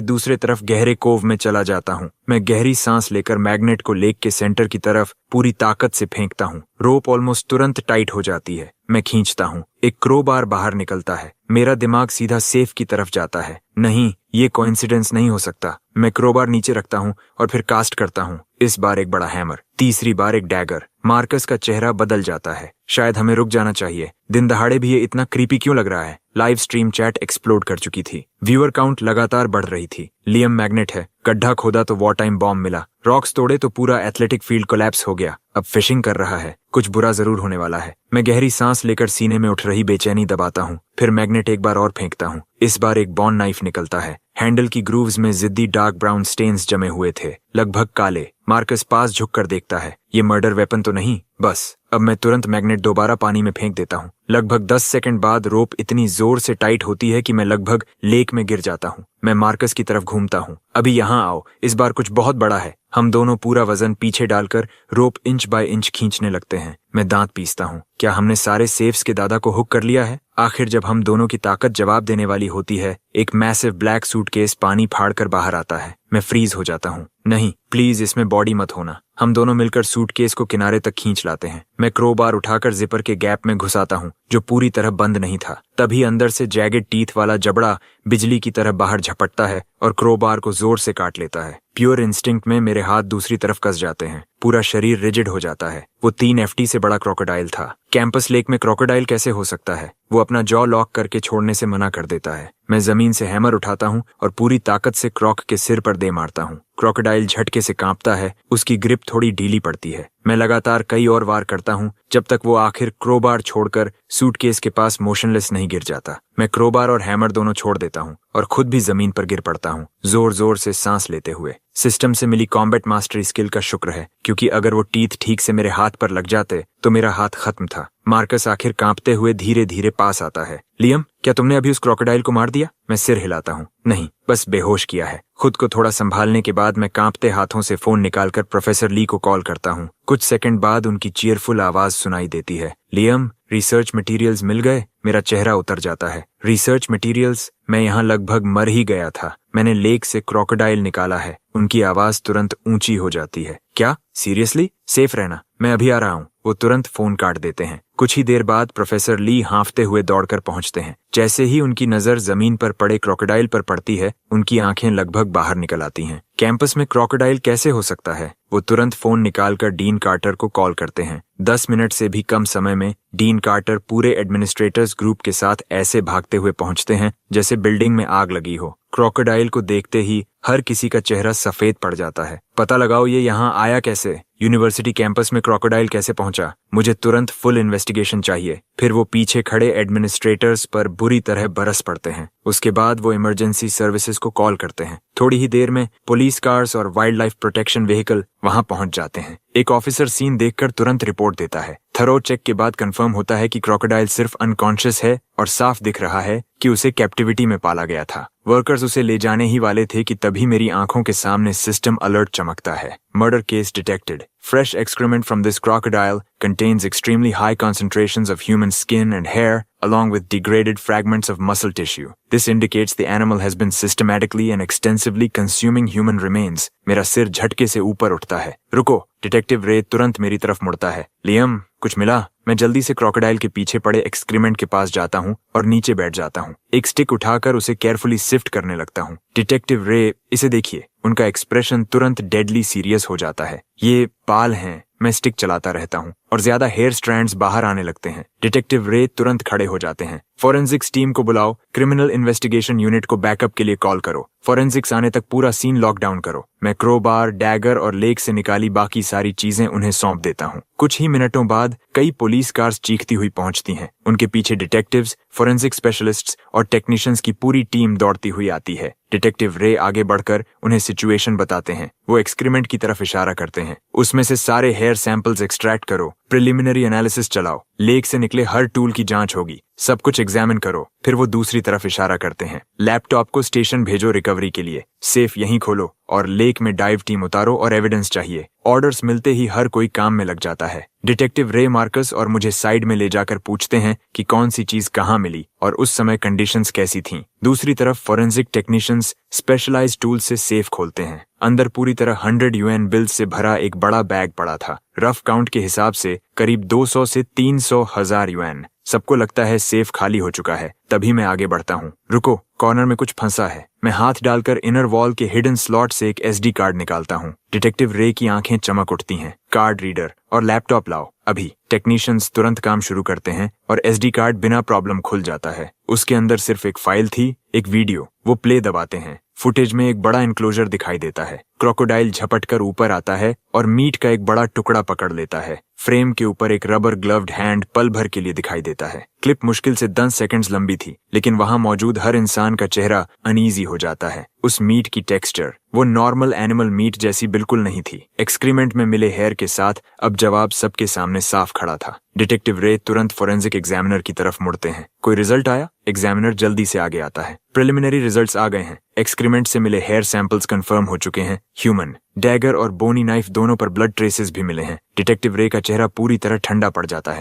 दूसरे तरफ गहरे कोव में चला जाता हूँ। मैं गहरी सांस लेकर मैग्नेट को लेक के सेंटर की तरफ पूरी ताकत से फेंकता हूँ। रोप ऑलमोस्ट तुरंत टाइट हो जाती है। मैं खींचता हूँ। एक क्रोबार बाहर निकलता है। मेरा दिमाग सीधा सेफ की तरफ जाता है। नहीं, ये कोइंसिडेंस नहीं हो सकता। मैं क्रोबार नीचे रखता हूँ और फिर कास्ट करता हूँ। इस बार एक बड़ा हैमर, तीसरी बार एक डैगर। मार्कस का चेहरा बदल जाता है। शायद हमें रुक जाना चाहिए। दिन दहाड़े भी ये इतना क्रीपी क्यों लग रहा है? लाइव स्ट्रीम चैट एक्सप्लोड कर चुकी थी। व्यूअर काउंट लगातार बढ़ रही थी। लियम मैग्नेट है। गड्ढा खोदा तो वॉर टाइम बॉम्ब मिला। रॉक्स तोड़े तो पूरा एथलेटिक फील्ड कोलैप्स हो गया। अब फिशिंग कर रहा है। कुछ बुरा जरूर होने वाला है। मैं गहरी सांस लेकर सीने में उठ रही बेचैनी दबाता हूँ। फिर मैग्नेट एक बार और फेंकता हूँ। इस बार एक बॉन नाइफ निकलता है। हैंडल की ग्रूव्स में जिद्दी डार्क ब्राउन स्टेन्स जमे हुए थे, लगभग काले। मार्कस पास झुककर देखता है। ये मर्डर वेपन तो नहीं? बस अब मैं तुरंत मैग्नेट दोबारा पानी में फेंक देता हूँ। लगभग 10 सेकंड बाद रोप इतनी जोर से टाइट होती है कि मैं लगभग लेक में गिर जाता हूँ। मैं मार्कस की तरफ घूमता हूँ। अभी यहाँ आओ, इस बार कुछ बहुत बड़ा है। हम दोनों पूरा वजन पीछे डालकर रोप इंच बाय इंच खींचने लगते हैं। मैं दांत पीसता हूँ। क्या हमने सारे सेफ्स के दादा को हुक कर लिया है? आखिर जब हम दोनों की ताकत जवाब देने वाली होती है, एक मैसिव ब्लैक सूटकेस पानी फाड़कर बाहर आता है। मैं फ्रीज हो जाता हूँ। नहीं, प्लीज इसमें बॉडी मत होना। हम दोनों मिलकर सूटकेस को किनारे तक खींच लाते हैं। मैं क्रोबार उठाकर जिपर के गैप में घुसाता हूँ, जो पूरी तरह बंद नहीं था। तभी अंदर से जैगेड टीथ वाला जबड़ा बिजली की तरह बाहर झपटता है और क्रोबार को जोर से काट लेता है। प्योर इंस्टिंक्ट में मेरे हाथ दूसरी तरफ कस जाते हैं। पूरा शरीर रिजिड हो जाता है। वो 3 FT से बड़ा क्रोकोडाइल था। कैंपस लेक में क्रोकोडाइल कैसे हो सकता है? वो अपना जॉ लॉक करके छोड़ने से मना कर देता है। मैं जमीन से हैमर उठाता हूँ और पूरी ताकत से क्रॉक के सिर पर दे मारता हूँ। क्रोकोडाइल झटके से कांपता है। उसकी ग्रिप थोड़ी ढीली पड़ती है। मैं लगातार कई और वार करता हूँ जब तक वो आखिर क्रोबार छोड़कर सूटकेस के पास मोशनलेस नहीं गिर जाता। मैं क्रोबार और हैमर दोनों छोड़ देता हूँ और खुद भी जमीन पर गिर पड़ता हूँ, जोर जोर से सांस लेते हुए। सिस्टम से मिली कॉम्बैट मास्टरी स्किल का शुक्र है, क्योंकि अगर वो टीथ ठीक से मेरे हाथ पर लग जाते तो मेरा हाथ खत्म था। मार्कस आखिर कांपते हुए धीरे धीरे पास आता है। लियम, क्या तुमने अभी उस क्रोकोडाइल को मार दिया? मैं सिर हिलाता हूँ। नहीं, बस बेहोश किया है। खुद को थोड़ा संभालने के बाद मैं कांपते हाथों से फोन निकालकर प्रोफेसर ली को कॉल करता हूँ। कुछ सेकंड बाद उनकी चीयरफुल आवाज सुनाई देती है। लियम, रिसर्च मटेरियल्स मिल गए? मेरा चेहरा उतर जाता है। Research materials? मैं यहाँ लगभग मर ही गया था। मैंने लेक से क्रोकोडाइल निकाला है। उनकी आवाज तुरंत ऊंची हो जाती है। क्या? सीरियसली? सेफ रहना, मैं अभी आ रहा हूँ। वो तुरंत फोन काट देते हैं। कुछ ही देर बाद प्रोफेसर ली हांफते हुए दौड़कर पहुंचते हैं। जैसे ही उनकी नजर जमीन पर पड़े क्रोकोडाइल पर पड़ती है, उनकी आंखें लगभग बाहर निकल आती हैं। कैंपस में क्रोकोडाइल कैसे हो सकता है? वो तुरंत फोन निकालकर डीन कार्टर को कॉल करते हैं। 10 मिनट से भी कम समय में डीन कार्टर पूरे एडमिनिस्ट्रेटर्स ग्रुप के साथ ऐसे भागते हुए पहुंचते हैं जैसे बिल्डिंग में आग लगी हो। क्रोकोडाइल को देखते ही हर किसी का चेहरा सफेद पड़ जाता है। पता लगाओ ये यहाँ आया कैसे? यूनिवर्सिटी कैंपस में क्रोकोडाइल कैसे पहुंचा? मुझे तुरंत फुल इन्वेस्टिगेशन चाहिए। फिर वो पीछे खड़े एडमिनिस्ट्रेटर्स पर बुरी तरह बरस पड़ते हैं। उसके बाद वो इमरजेंसी सर्विसेज को कॉल करते हैं। थोड़ी ही देर में पुलिस कार्स और वाइल्ड लाइफ प्रोटेक्शन व्हीकल वहां पहुंच जाते हैं। एक ऑफिसर सीन देखकर तुरंत रिपोर्ट देता है। थरो चेक के बाद कंफर्म होता है कि क्रोकोडाइल सिर्फ अनकॉन्शियस है और साफ दिख रहा है कि उसे कैप्टिविटी में पाला गया था। वर्कर्स उसे ले जाने ही वाले थे कि तभी मेरी आंखों के सामने सिस्टम अलर्ट चमकता है। Murder case detected. Fresh excrement from this crocodile contains extremely high concentrations of human skin and hair, along with degraded fragments of muscle tissue. This indicates the animal has been systematically and extensively consuming human remains. मेरा सिर झटके से ऊपर उठता है। रुको! Detective रे तुरंत मेरी तरफ मुड़ता है। लियम, कुछ मिला? मैं जल्दी से क्रोकोडाइल के पीछे पड़े एक्सक्रीमेंट के पास जाता हूँ और नीचे बैठ जाता हूँ। एक स्टिक उठाकर उसे केयरफुली सिफ्ट करने लगता हूँ। डिटेक्टिव रे, इसे देखिए। उनका एक्सप्रेशन तुरंत डेडली सीरियस हो जाता है। ये बाल हैं। मैं स्टिक चलाता रहता हूँ और ज्यादा हेयर स्ट्रैंड्स बाहर आने लगते हैं। डिटेक्टिव रे तुरंत खड़े हो जाते हैं। फोरेंसिक्स टीम को बुलाओ। क्रिमिनल इन्वेस्टिगेशन यूनिट को बैकअप के लिए कॉल करो। फोरेंसिक्स आने तक पूरा सीन लॉकडाउन करो। मैं क्रोबार, डैगर और लेक से निकाली बाकी सारी चीजें उन्हें सौंप देता हूँ। कुछ ही मिनटों बाद कई पुलिस कार्स चीखती हुई पहुंचती हैं। उनके पीछे डिटेक्टिव्स, फोरेंसिक स्पेशलिस्ट्स और टेक्नीशियंस की पूरी टीम दौड़ती हुई आती है। डिटेक्टिव रे आगे बढ़कर उन्हें सिचुएशन बताते हैं। वो एक्सक्रीमेंट की तरफ इशारा करते हैं। उसमें से सारे हेयर सैंपल्स एक्सट्रैक्ट करो। प्रिलिमिनरी एनालिसिस चलाओ। लेक से निकले हर टूल की जांच होगी। सब कुछ एग्जामिन करो। फिर वो दूसरी तरफ इशारा करते हैं। लैपटॉप को स्टेशन भेजो रिकवरी के लिए। सेफ यहीं खोलो और लेक में डाइव टीम उतारो और एविडेंस चाहिए। ऑर्डर्स मिलते ही हर कोई काम में लग जाता है। डिटेक्टिव रे मार्कस और मुझे साइड में ले जाकर पूछते हैं कि कौन सी चीज कहाँ मिली और उस समय कंडीशंस कैसी थीं। दूसरी तरफ फोरेंसिक टेक्नीशियंस स्पेशलाइज्ड टूल से सेफ खोलते हैं। अंदर पूरी तरह 100 UN बिल्स से भरा एक बड़ा बैग पड़ा था। रफ काउंट के हिसाब से करीब 200 से 300 हजार UN। सबको लगता है सेफ खाली हो चुका है। तभी मैं आगे बढ़ता हूँ। रुको, कॉर्नर में कुछ फंसा है। मैं हाथ डालकर इनर वॉल के हिडन स्लॉट से एक SD कार्ड निकालता हूँ। डिटेक्टिव रे की आंखें चमक उठती हैं। कार्ड रीडर और लैपटॉप लाओ अभी। टेक्नीशियंस तुरंत काम शुरू करते हैं और SD कार्ड बिना प्रॉब्लम खुल जाता है। उसके अंदर सिर्फ एक फाइल थी, एक वीडियो। वो प्ले दबाते हैं। फुटेज में एक बड़ा एनक्लोजर दिखाई देता है। क्रोकोडाइल झपटकर ऊपर आता है और मीट का एक बड़ा टुकड़ा पकड़ लेता है। फ्रेम के ऊपर एक रबर ग्लव्ड हैंड पल भर के लिए दिखाई देता है। क्लिप मुश्किल से 10 सेकंड्स लंबी थी, लेकिन वहां मौजूद हर इंसान का चेहरा अनईजी हो जाता है। उस मीट की टेक्सचर वो नॉर्मल एनिमल मीट जैसी बिल्कुल नहीं थी। एक्सक्रीमेंट में मिले हेयर के साथ अब जवाब सबके सामने साफ खड़ा था। डिटेक्टिव रे तुरंत फोरेंसिक एग्जामिनर की तरफ मुड़ते हैं। कोई रिजल्ट आया? एग्जामिनर जल्दी से आगे आता है। प्रिलिमिनरी रिजल्ट्स आ गए हैं। एक्सक्रीमेंट से मिले हेयर सैंपल्स कंफर्म हो चुके हैं ह्यूमन। डैगर और बोनी नाइफ दोनों पर ब्लड ट्रेसेस भी मिले हैं। डिटेक्टिव रे का चेहरा पूरी तरह ठंडा पड़ जाता है।